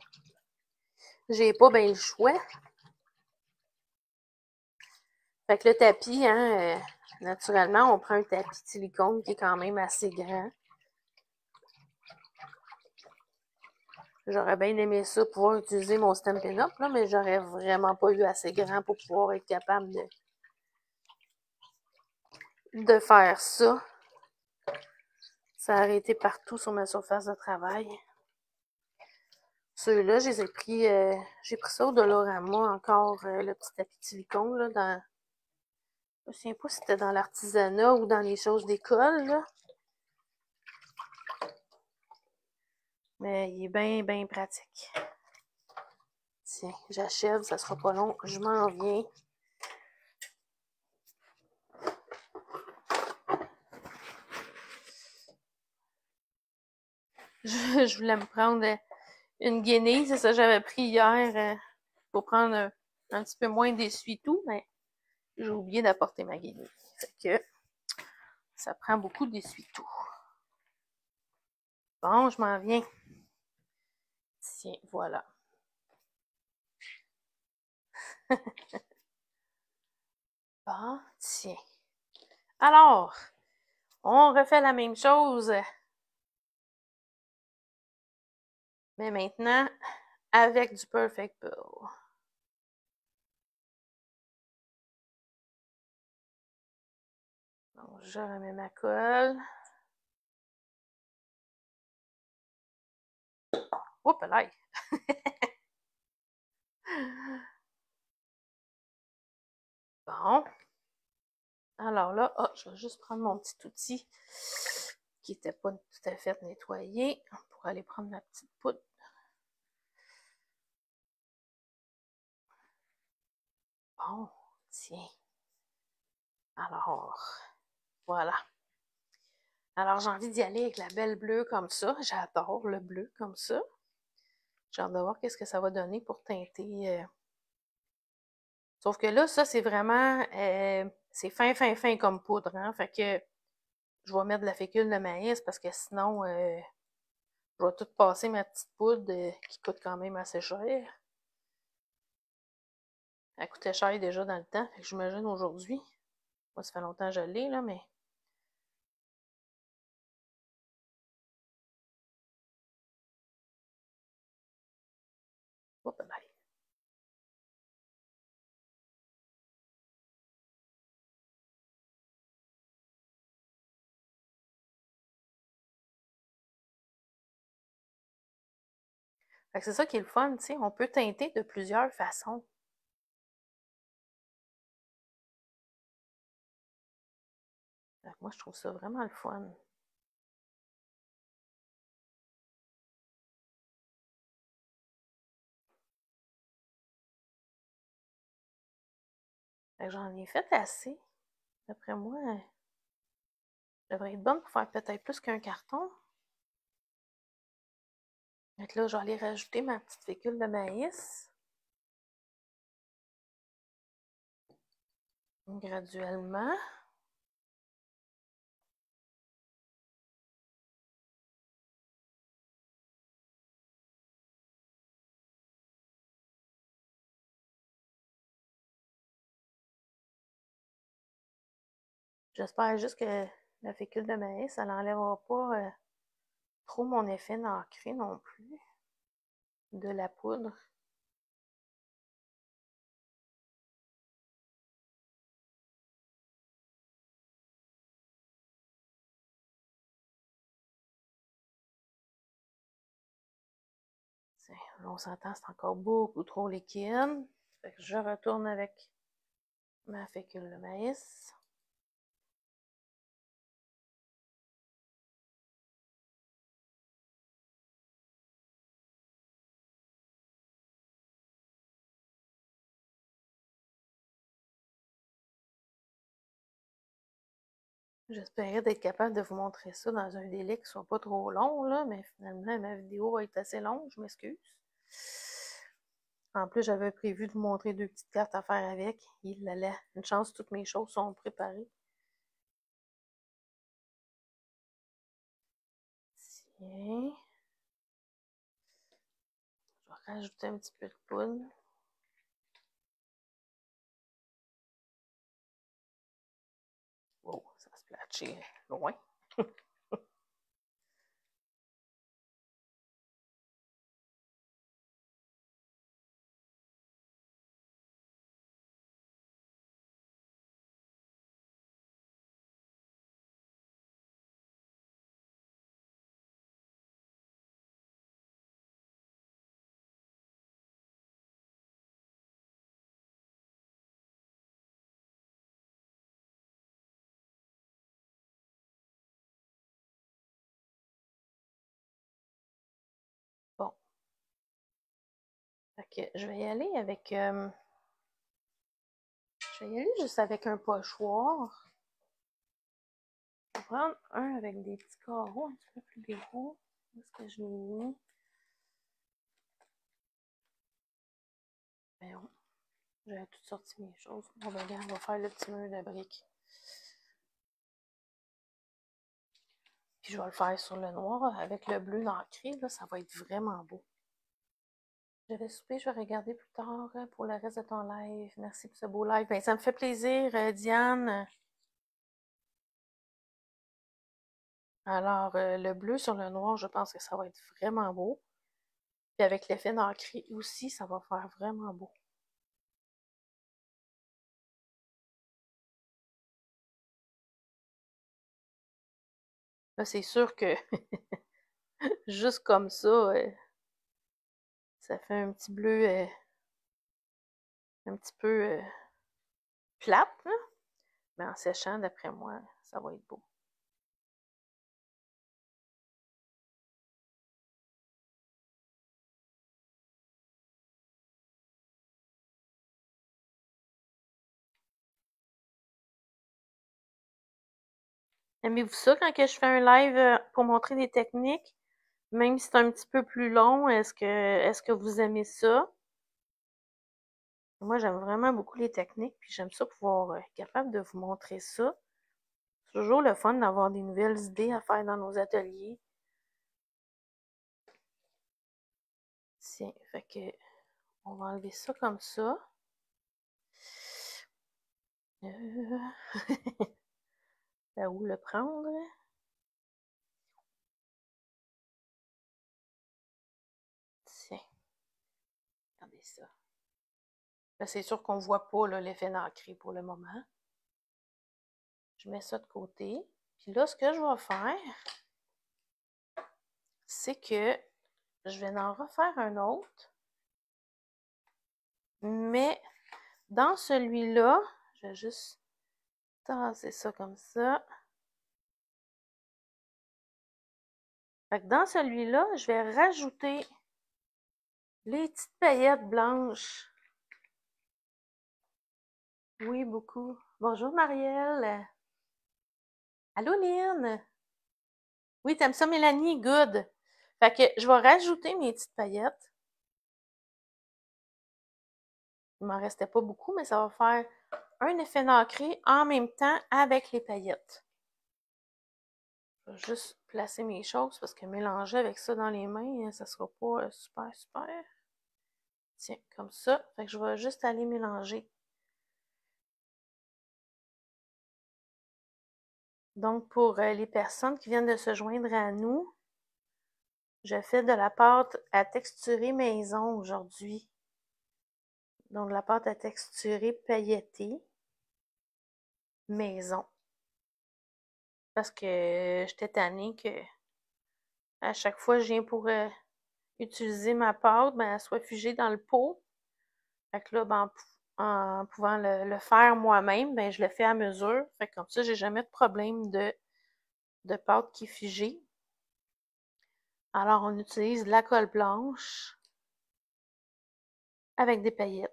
j'ai pas bien le choix. Fait que le tapis, hein, naturellement, on prend un tapis de silicone qui est quand même assez grand. J'aurais bien aimé ça, pouvoir utiliser mon Stampin' Up, là, mais j'aurais vraiment pas eu assez grand pour pouvoir être capable de faire ça. Ça aurait été partout sur ma surface de travail. Ceux-là, je les ai pris, j'ai pris ça au Dollarama encore, le petit tapis de silicone, là, dans, je me souviens pas si c'était dans l'artisanat ou dans les choses d'école, là. Mais il est bien, bien pratique. Tiens, j'achève, ça sera pas long, je m'en viens. Je voulais me prendre une guenille, c'est ça que j'avais pris hier pour prendre un petit peu moins d'essuie-tout, mais j'ai oublié d'apporter ma guenille. Fait que ça prend beaucoup d'essuie-tout. Bon, je m'en viens. Tiens, voilà. Bon, tiens. Alors, on refait la même chose, mais maintenant avec du Perfect Pill. Donc, je remets ma colle. Oups, là! Bon. Alors là, oh, je vais juste prendre mon petit outil qui n'était pas tout à fait nettoyé pour aller prendre ma petite poudre. Bon, tiens. Alors, voilà. Alors, j'ai envie d'y aller avec la belle bleue comme ça. J'adore le bleu comme ça. J'ai hâte de voir qu'est-ce que ça va donner pour teinter. Sauf que là, ça, c'est vraiment... c'est fin, fin, fin comme poudre, hein. Fait que je vais mettre de la fécule de maïs parce que sinon, je vais tout passer ma petite poudre qui coûte quand même assez cher. Elle coûtait cher déjà dans le temps, fait que j'imagine aujourd'hui. Moi, ça fait longtemps que je l'ai, là, mais... Oups, bye. Fait que c'est ça qui est le fun, tu sais. On peut teinter de plusieurs façons. Fait que moi, je trouve ça vraiment le fun. Fait que j'en ai fait assez. D'après moi, je devrais être bonne pour faire peut-être plus qu'un carton. Fait que là, je vais aller rajouter ma petite fécule de maïs. Graduellement. J'espère juste que la fécule de maïs, ça n'enlèvera pas trop mon effet nacré non plus de la poudre. On s'entend, c'est encore beaucoup trop liquide. Fait que je retourne avec ma fécule de maïs. J'espérais d'être capable de vous montrer ça dans un délai qui ne soit pas trop long, là, mais finalement, ma vidéo va être assez longue, je m'excuse. En plus, j'avais prévu de vous montrer deux petites cartes à faire avec. Il allait. Une chance, toutes mes choses sont préparées. Tiens. Je vais rajouter un petit peu de poudre. Oh, ça se platcher loin. Fait que je vais y aller avec... je vais y aller juste avec un pochoir. Je vais prendre un avec des petits carreaux un petit peu plus gros. Où est-ce que je l'ai mis? Ben non, j'avais tout sorti mes choses. Bon ben regarde, on va faire le petit mur de briques. Puis je vais le faire sur le noir avec le bleu nacré, là, ça va être vraiment beau. Je vais souper, je vais regarder plus tard pour le reste de ton live. Merci pour ce beau live. Ben, ça me fait plaisir, Diane. Alors, le bleu sur le noir, je pense que ça va être vraiment beau. Puis avec l'effet nacré aussi, ça va faire vraiment beau. Là, c'est sûr que juste comme ça fait un petit bleu un petit peu plate, là. Mais en séchant, d'après moi, ça va être beau. Aimez-vous ça quand que je fais un live pour montrer des techniques? Même si c'est un petit peu plus long, est-ce que vous aimez ça? Moi, j'aime vraiment beaucoup les techniques, puis j'aime ça pouvoir être capable de vous montrer ça. C'est toujours le fun d'avoir des nouvelles idées à faire dans nos ateliers. Tiens, fait que on va enlever ça comme ça. Là où le prendre? Tiens, regardez ça. Là, c'est sûr qu'on ne voit pas l'effet nacré pour le moment. Je mets ça de côté. Puis là, ce que je vais faire, c'est que je vais en refaire un autre. Mais dans celui-là, je vais juste tasser ça comme ça. Fait que dans celui-là, je vais rajouter les petites paillettes blanches. Oui, beaucoup. Bonjour Marielle. Allô Lynn. Oui, t'aimes ça Mélanie? Good. Fait que je vais rajouter mes petites paillettes. Il m'en restait pas beaucoup, mais ça va faire un effet nacré en même temps avec les paillettes. Je vais juste placer mes choses parce que mélanger avec ça dans les mains, ça sera pas super, super. Tiens, comme ça. Fait que je vais juste aller mélanger. Donc, pour les personnes qui viennent de se joindre à nous, je fais de la pâte à texturer maison aujourd'hui. Donc, la pâte à texturer pailletée maison. Parce que j'étais tannée que à chaque fois que je viens pour utiliser ma pâte, ben, elle soit figée dans le pot. Fait que là, ben, en pouvant le faire moi-même, ben, je le fais à mesure. Fait que comme ça, j'ai jamais de problème de pâte qui est figée. Alors, on utilise de la colle blanche avec des paillettes.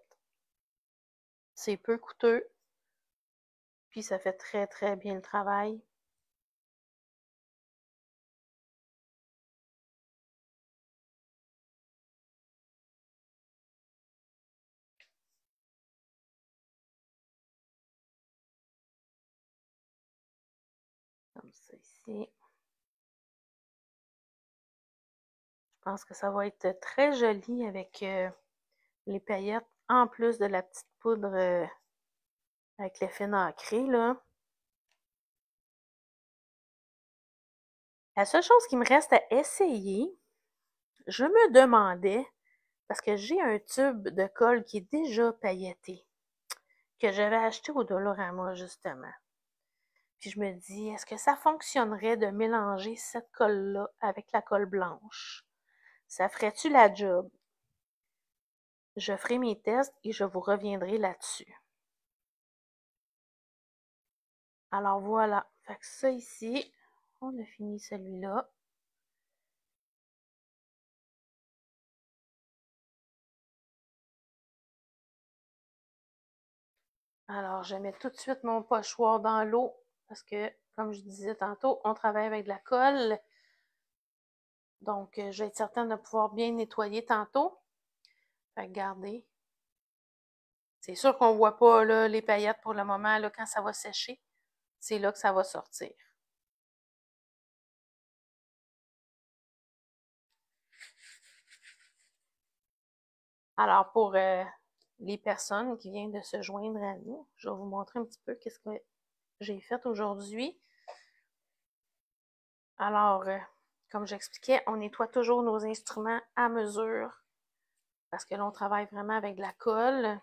C'est peu coûteux, puis ça fait très, très bien le travail. Comme ça ici. Je pense que ça va être très joli avec les paillettes, en plus de la petite poudre avec l'effet nacré, là. La seule chose qui me reste à essayer, je me demandais, parce que j'ai un tube de colle qui est déjà pailleté, que j'avais acheté au Dollarama, justement. Puis je me dis, est-ce que ça fonctionnerait de mélanger cette colle-là avec la colle blanche? Ça ferait-tu la job? Je ferai mes tests et je vous reviendrai là-dessus. Alors voilà, fait que ça ici, on a fini celui-là. Alors, je mets tout de suite mon pochoir dans l'eau parce que, comme je disais tantôt, on travaille avec de la colle. Donc, je vais être certaine de pouvoir bien nettoyer tantôt. Fait que regardez. C'est sûr qu'on ne voit pas là, les paillettes pour le moment, là, quand ça va sécher. C'est là que ça va sortir. Alors, pour les personnes qui viennent de se joindre à nous, je vais vous montrer un petit peu qu'est-ce que j'ai fait aujourd'hui. Alors, comme j'expliquais, on nettoie toujours nos instruments à mesure parce que là, on travaille vraiment avec de la colle.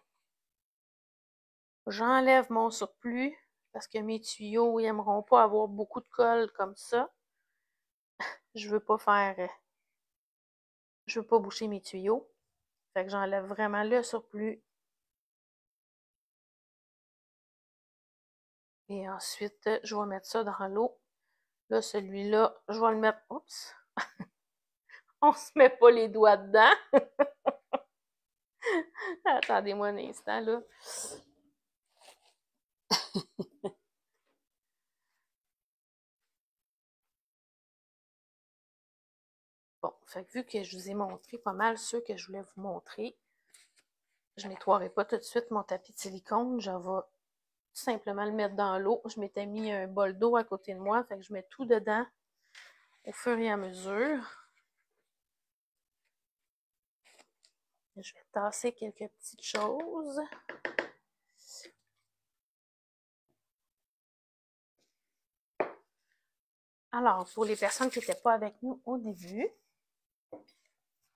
J'enlève mon surplus parce que mes tuyaux, ils n'aimeront pas avoir beaucoup de colle comme ça. Je veux pas je veux pas boucher mes tuyaux. Fait que j'enlève vraiment le surplus. Et ensuite, je vais mettre ça dans l'eau. Là, celui-là, je vais le mettre. Oups! On se met pas les doigts dedans. Attendez-moi un instant, là. Bon, fait que vu que je vous ai montré pas mal ceux que je voulais vous montrer, je nettoierai pas tout de suite mon tapis de silicone. Je vais tout simplement le mettre dans l'eau. Je m'étais mis un bol d'eau à côté de moi, fait que je mets tout dedans au fur et à mesure. Je vais tasser quelques petites choses. Alors, pour les personnes qui n'étaient pas avec nous au début,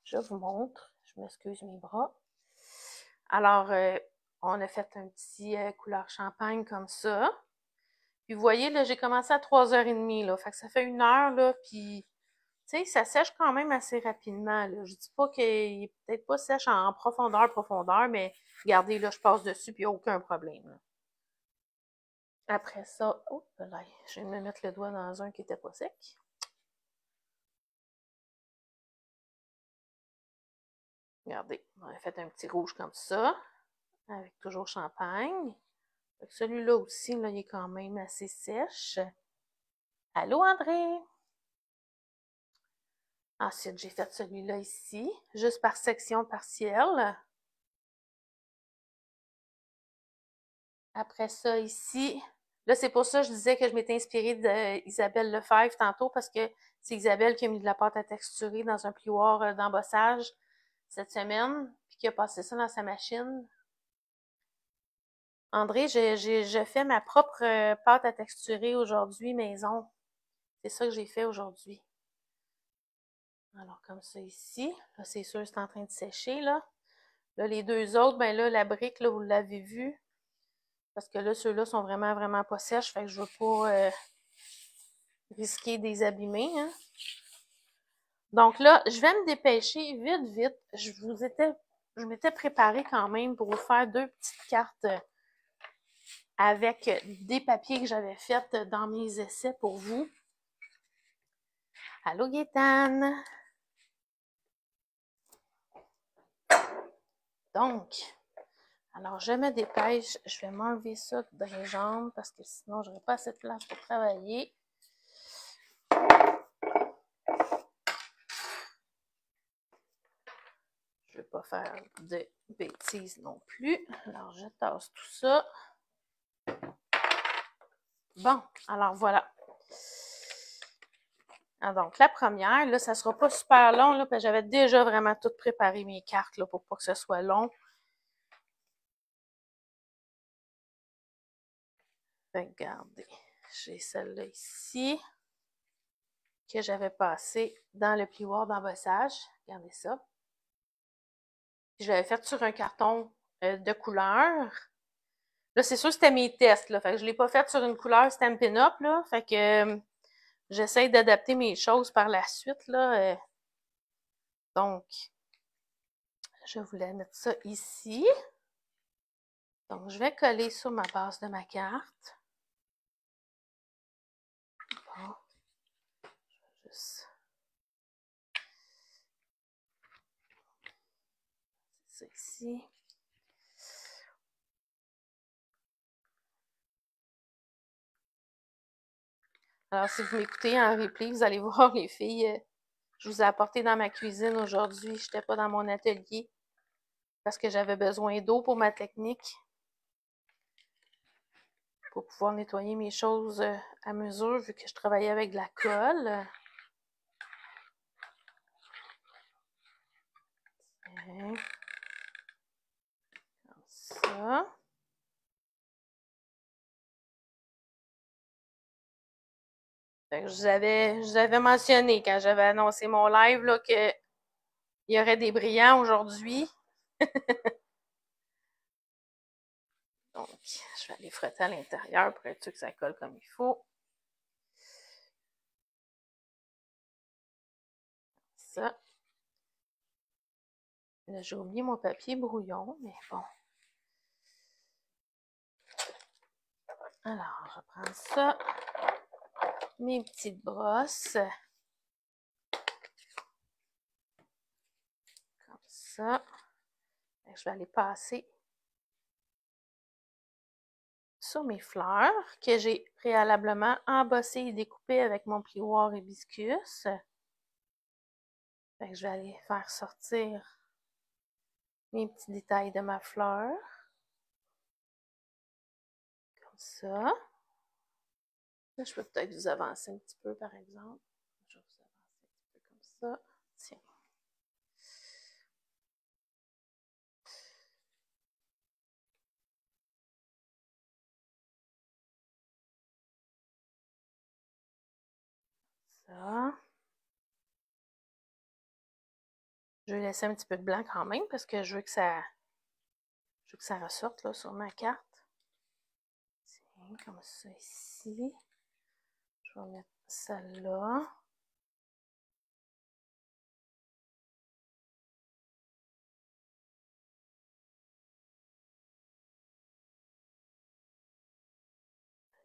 je vous montre. Je m'excuse mes bras. Alors, on a fait un petit couleur champagne comme ça. Puis vous voyez, là, j'ai commencé à 3h30, là. Fait que ça fait 1 heure, là, puis tu sais, ça sèche quand même assez rapidement, là. Je dis pas qu'il est peut-être pas sèche en profondeur, mais regardez, là, je passe dessus, puis il n'y a aucun problème, là. Après ça, oh là, je viens de me mettre le doigt dans un qui était pas sec. Regardez, on a fait un petit rouge comme ça, avec toujours champagne. Celui-là aussi, là, il est quand même assez sèche. Allô, André? Ensuite, j'ai fait celui-là ici, juste par section partielle. Après ça, ici, là, c'est pour ça que je disais que je m'étais inspirée d'Isabelle Lefebvre tantôt, parce que c'est Isabelle qui a mis de la pâte à texturer dans un plioir d'embossage cette semaine, puis qui a passé ça dans sa machine. André, je fais ma propre pâte à texturer aujourd'hui, maison. C'est ça que j'ai fait aujourd'hui. Alors, comme ça ici. Là, c'est sûr, c'est en train de sécher, là. Là, les deux autres, ben là, la brique, là, vous l'avez vu. Parce que là, ceux-là sont vraiment, vraiment pas sèches. Fait que je veux pas risquer des abîmer, hein. Donc là, je vais me dépêcher vite, vite. Je m'étais préparée quand même pour vous faire deux petites cartes avec des papiers que j'avais faits dans mes essais pour vous. Allô, Gaétane! Donc, alors je me dépêche. Je vais m'enlever ça dans les jambes parce que sinon, je n'aurai pas assez de place pour travailler. Je ne vais pas faire de bêtises non plus. Alors, je tasse tout ça. Bon, alors voilà. Ah, donc, la première, là, ça ne sera pas super long, là, parce que j'avais déjà vraiment tout préparé mes cartes, là, pour pas que ce soit long. Regardez, j'ai celle-là ici, que j'avais passée dans le plioir d'embossage. Regardez ça. Puis je l'avais faite sur un carton de couleur. Là, c'est sûr que c'était mes tests, là. Fait que je ne l'ai pas faite sur une couleur Stampin' Up, là. Fait que j'essaie d'adapter mes choses par la suite, là. Donc, je voulais mettre ça ici. Donc, je vais coller sur ma base de ma carte. Bon, je vais juste... C'est ça ici. Alors, si vous m'écoutez en replay, vous allez voir les filles. Je vous ai apporté dans ma cuisine aujourd'hui. Je n'étais pas dans mon atelier parce que j'avais besoin d'eau pour ma technique, pour pouvoir nettoyer mes choses à mesure, vu que je travaillais avec de la colle. Tiens. Comme ça. Fait que je vous avais mentionné quand j'avais annoncé mon live là, qu'il y aurait des brillants aujourd'hui. Donc, je vais aller frotter à l'intérieur pour être sûr que ça colle comme il faut. Ça. Là, j'ai oublié mon papier brouillon, mais bon. Alors, je prends ça. Mes petites brosses. Comme ça. Je vais aller passer sur mes fleurs que j'ai préalablement embossées et découpées avec mon plioir hibiscus. Je vais aller faire sortir mes petits détails de ma fleur. Comme ça. Là, je peux peut-être vous avancer un petit peu, par exemple. Je vais vous avancer un petit peu comme ça. Tiens. Ça. Je vais laisser un petit peu de blanc quand même parce que je veux que ça ressorte là, sur ma carte. Tiens, comme ça ici. Je vais mettre ça là.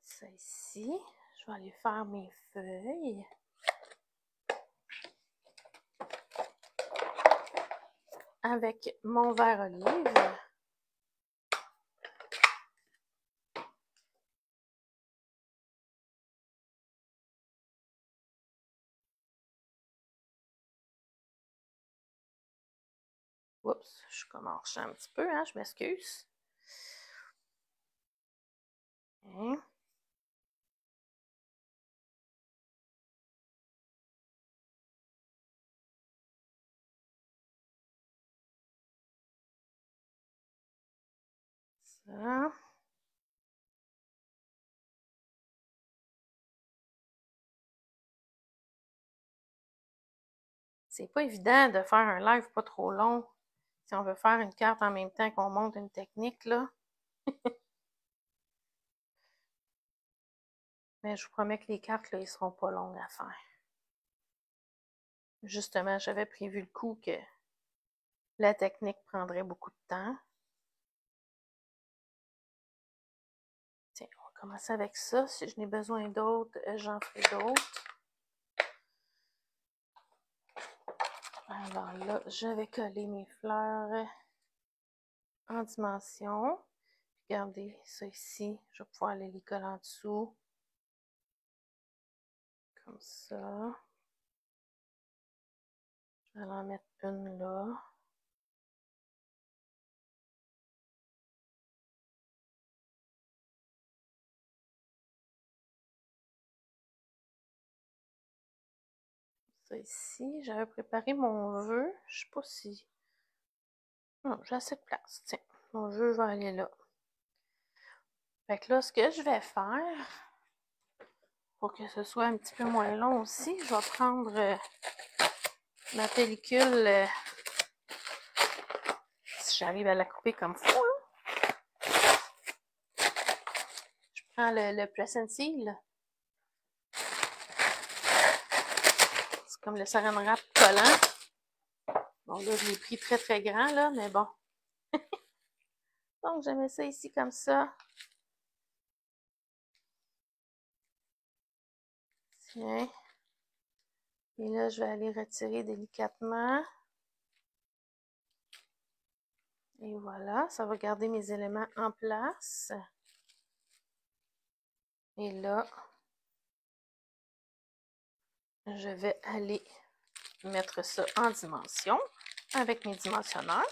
Ça ici. Je vais aller faire mes feuilles. Avec mon verre olive. Oups, je commence un petit peu, hein, je m'excuse. Hein? Ça. C'est pas évident de faire un live pas trop long si on veut faire une carte en même temps qu'on monte une technique, là. Mais je vous promets que les cartes, là, ils seront pas longues à faire. Justement, j'avais prévu le coup que la technique prendrait beaucoup de temps. Tiens, on va commencer avec ça. Si je n'ai besoin d'autres, j'en ferai d'autres. Alors là, je vais coller mes fleurs en dimension. Regardez ça ici. Je vais pouvoir aller les coller en dessous. Comme ça. Je vais en mettre une là. Ça ici. J'avais préparé mon vœu. Je sais pas si... Non, j'ai assez de place. Tiens, mon vœu va aller là. Fait que là, ce que je vais faire, pour que ce soit un petit peu moins long aussi, je vais prendre ma pellicule, si j'arrive à la couper comme il faut. Je prends le Press and Seal. C'est comme le Saran Wrap collant. Bon, là, je l'ai pris très, très grand, là, mais bon. Donc, je mets ça ici comme ça. Tiens. Et là, je vais aller retirer délicatement. Et voilà, ça va garder mes éléments en place. Et là, je vais aller mettre ça en dimension avec mes dimensionneurs.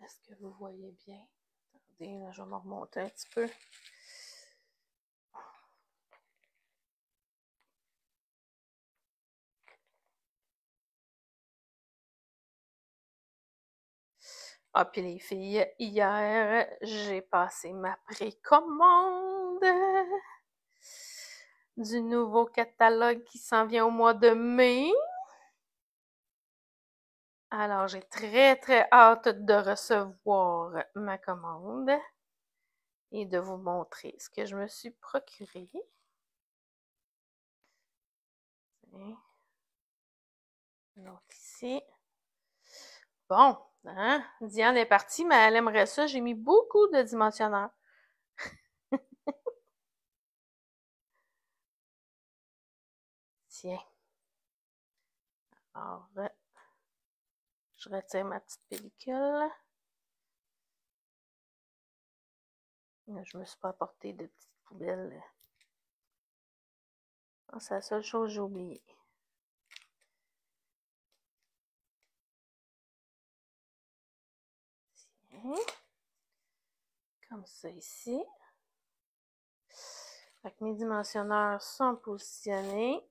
Est-ce que vous voyez bien? Attendez, là, je vais me remonter un petit peu. Ah, puis les filles, hier, j'ai passé ma précommande du nouveau catalogue qui s'en vient au mois de mai. Alors, j'ai très hâte de recevoir ma commande et de vous montrer ce que je me suis procuré. Une autre ici. Bon, hein? Diane est partie, mais elle aimerait ça. J'ai mis beaucoup de dimensionneurs. Tiens. Alors, je retire ma petite pellicule. Je me suis pas apporté de petites poubelles. C'est la seule chose que j'ai oubliée. Tiens. Comme ça ici. Fait que mes dimensionneurs sont positionnés.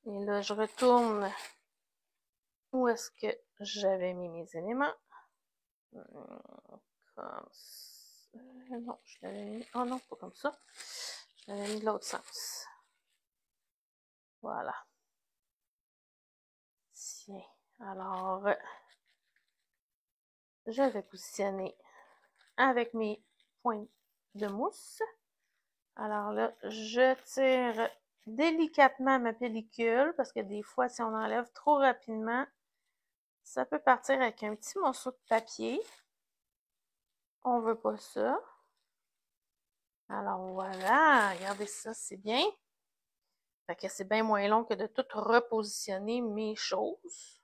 Et là, je retourne où est-ce que j'avais mis mes éléments. Comme ça. Non, je l'avais mis. Oh non, pas comme ça. Je l'avais mis de l'autre sens. Voilà. Tiens. Alors, je vais positionner avec mes points de mousse. Alors là, je tire délicatement ma pellicule parce que des fois, si on enlève trop rapidement, ça peut partir avec un petit morceau de papier. On veut pas ça. Alors voilà, regardez ça, c'est bien. Fait que c'est bien moins long que de tout repositionner mes choses.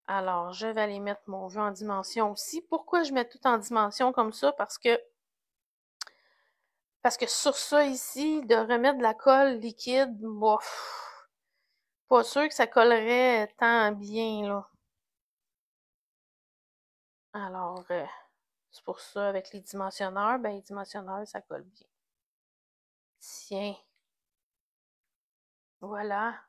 Alors, je vais aller mettre mon jeu en dimension aussi. Pourquoi je mets tout en dimension comme ça? Parce que sur ça ici, de remettre de la colle liquide, bof, pas sûr que ça collerait tant bien, là. Alors, c'est pour ça, avec les dimensionneurs, ben les dimensionneurs, ça colle bien. Tiens. Voilà.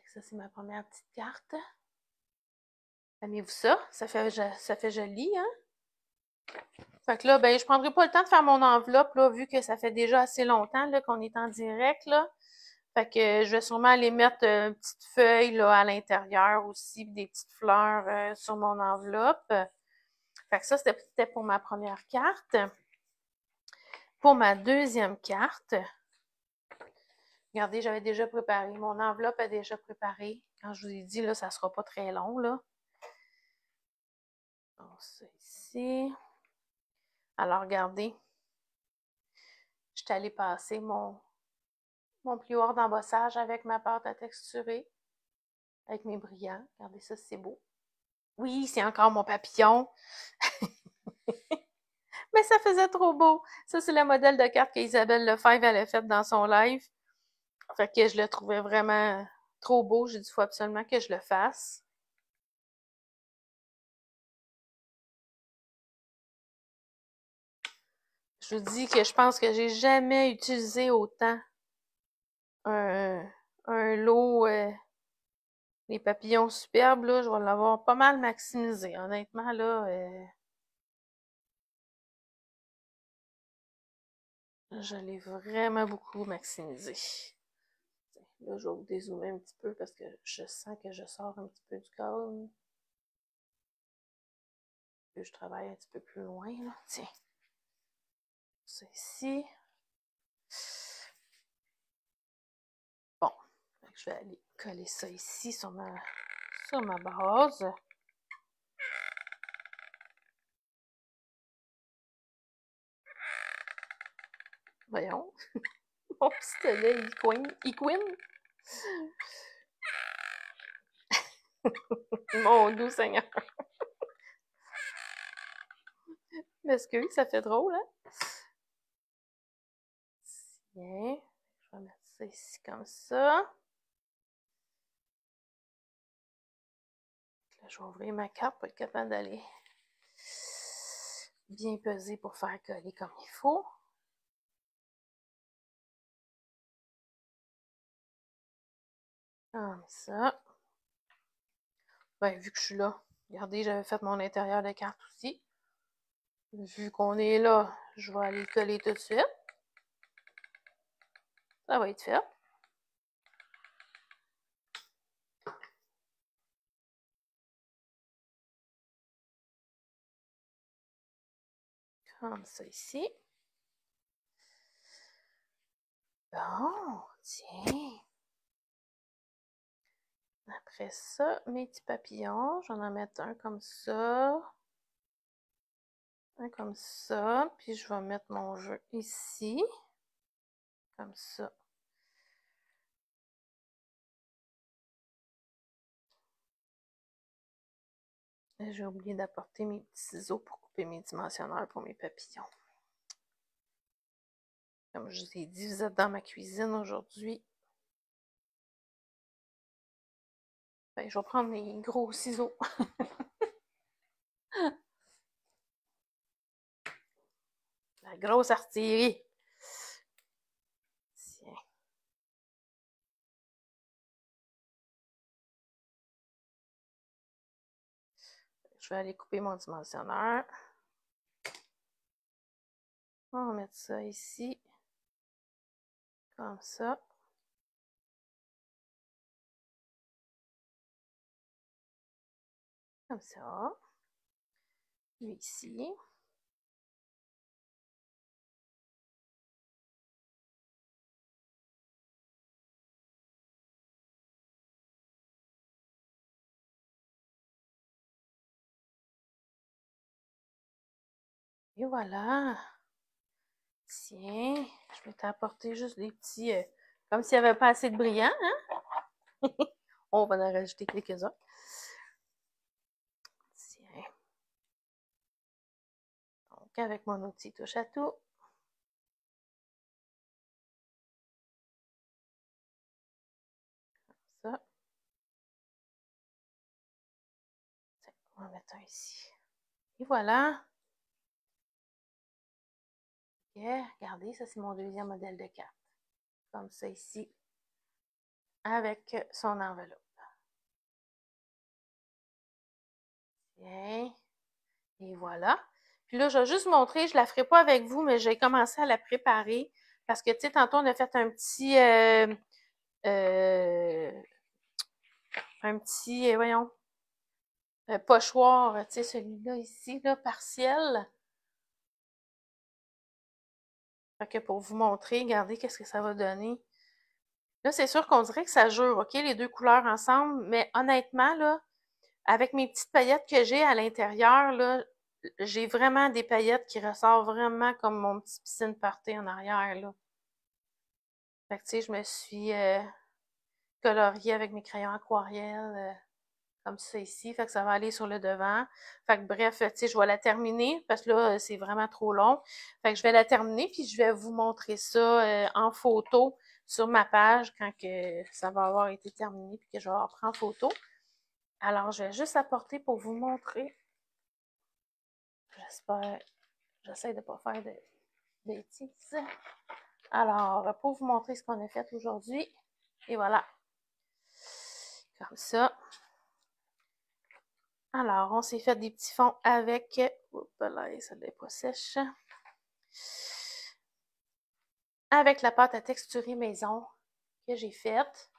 Ça, c'est ma première petite carte. Aimez-vous ça? Ça fait joli, hein? Fait que là, ben, je prendrai pas le temps de faire mon enveloppe, là, vu que ça fait déjà assez longtemps, là, qu'on est en direct, là. Fait que je vais sûrement aller mettre une petite feuille, là, à l'intérieur aussi, des petites fleurs sur mon enveloppe. Fait que ça, c'était pour ma première carte. Pour ma deuxième carte, regardez, j'avais déjà préparé. Mon enveloppe est déjà préparée. Quand je vous ai dit, là, ça sera pas très long, là. Donc, ça ici. Alors, regardez. Je suis allée passer mon plioir d'embossage avec ma pâte à texturer, avec mes brillants. Regardez ça, c'est beau. Oui, c'est encore mon papillon. Mais ça faisait trop beau. Ça, c'est le modèle de carte qu'Isabelle Lefebvre elle a fait dans son live. Fait que je le trouvais vraiment trop beau. J'ai dit, il faut absolument que je le fasse. Je vous dis que je pense que j'ai jamais utilisé autant un lot les papillons superbes, là, je vais l'avoir pas mal maximisé. Honnêtement, là, je l'ai vraiment beaucoup maximisé. Là, je vais vous dézoomer un petit peu parce que je sens que je sors un petit peu du cadre. Je travaille un petit peu plus loin, là. Tiens. Ça ici. Bon. Je vais aller coller ça ici sur ma base. Voyons. Mon pistolet, il couine. Mon doux Seigneur. M'excuse, ça fait drôle, hein? Tiens, je vais mettre ça ici comme ça. Là, je vais ouvrir ma carte pour être capable d'aller bien peser pour faire coller comme il faut. Comme ça. Ben, vu que je suis là, regardez, j'avais fait mon intérieur de carte aussi. Vu qu'on est là, je vais aller le coller tout de suite. Ça va être fait. Comme ça ici. Bon, tiens. Après ça, mes petits papillons, je vais en mettre un comme ça. Un comme ça. Puis je vais mettre mon jeu ici. Comme ça. J'ai oublié d'apporter mes petits ciseaux pour couper mes dimensionneurs pour mes papillons. Comme je vous ai dit, vous êtes dans ma cuisine aujourd'hui. Ben, je vais prendre mes gros ciseaux. La grosse artillerie. Tiens. Je vais aller couper mon dimensionneur. On va mettre ça ici. Comme ça. Comme ça. Lui ici. Et voilà. Tiens, je vais t'apporter juste des petits... comme s'il n'y avait pas assez de brillant, hein? On va en rajouter quelques-uns. Tiens. Donc, avec mon outil touche à tout. Comme ça. Tiens, on va mettre un ici. Et voilà. Yeah, regardez, ça c'est mon deuxième modèle de carte. Comme ça ici. Avec son enveloppe. Tiens. Et voilà. Puis là, je vais juste montrer, je ne la ferai pas avec vous, mais j'ai commencé à la préparer. Parce que, tu sais, tantôt, on a fait un petit... voyons, pochoir, tu sais, celui-là ici, là, partiel. Fait que pour vous montrer, regardez qu'est-ce que ça va donner. Là, c'est sûr qu'on dirait que ça jure, OK, les deux couleurs ensemble, mais honnêtement, là, avec mes petites paillettes que j'ai à l'intérieur, là, j'ai vraiment des paillettes qui ressortent vraiment comme mon petit piscine party en arrière, là. Fait que, tu sais, je me suis coloriée avec mes crayons aquarelles, comme ça ici, fait que ça va aller sur le devant. Fait que bref, tu sais, je vais la terminer parce que là, c'est vraiment trop long. Fait que je vais la terminer puis je vais vous montrer ça en photo sur ma page quand que ça va avoir été terminé puis que je vais avoir pris en photo. Alors, je vais juste apporter pour vous montrer. J'espère, j'essaie de ne pas faire de bêtises. Alors, pour vous montrer ce qu'on a fait aujourd'hui. Et voilà. Comme ça. Alors, on s'est fait des petits fonds avec... Oups là, ça n'est pas sèche. Avec la pâte à texturer maison que j'ai faite.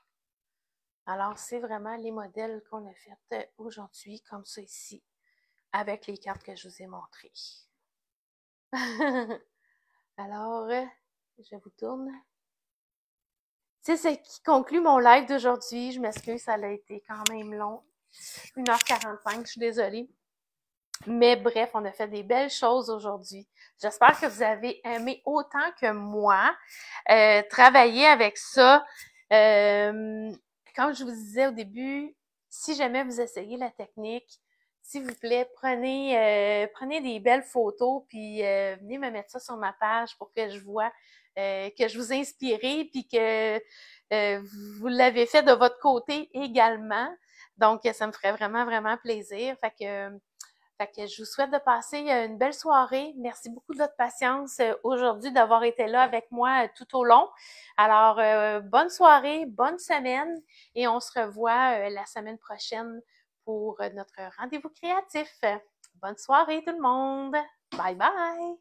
Alors, c'est vraiment les modèles qu'on a fait aujourd'hui, comme ça ici, avec les cartes que je vous ai montrées. Alors, je vous tourne. C'est ce qui conclut mon live d'aujourd'hui. Je m'excuse, ça a été quand même long. 1h45, je suis désolée. Mais bref, on a fait des belles choses aujourd'hui. J'espère que vous avez aimé autant que moi travailler avec ça. Euh, Comme je vous disais au début, si jamais vous essayez la technique, s'il vous plaît, prenez des belles photos, puis venez me mettre ça sur ma page pour que je vois que je vous inspirez, puis que vous l'avez fait de votre côté également. Donc, ça me ferait vraiment, vraiment plaisir. Fait que je vous souhaite de passer une belle soirée. Merci beaucoup de votre patience aujourd'hui, d'avoir été là avec moi tout au long. Alors, bonne soirée, bonne semaine et on se revoit la semaine prochaine pour notre rendez-vous créatif. Bonne soirée tout le monde. Bye bye.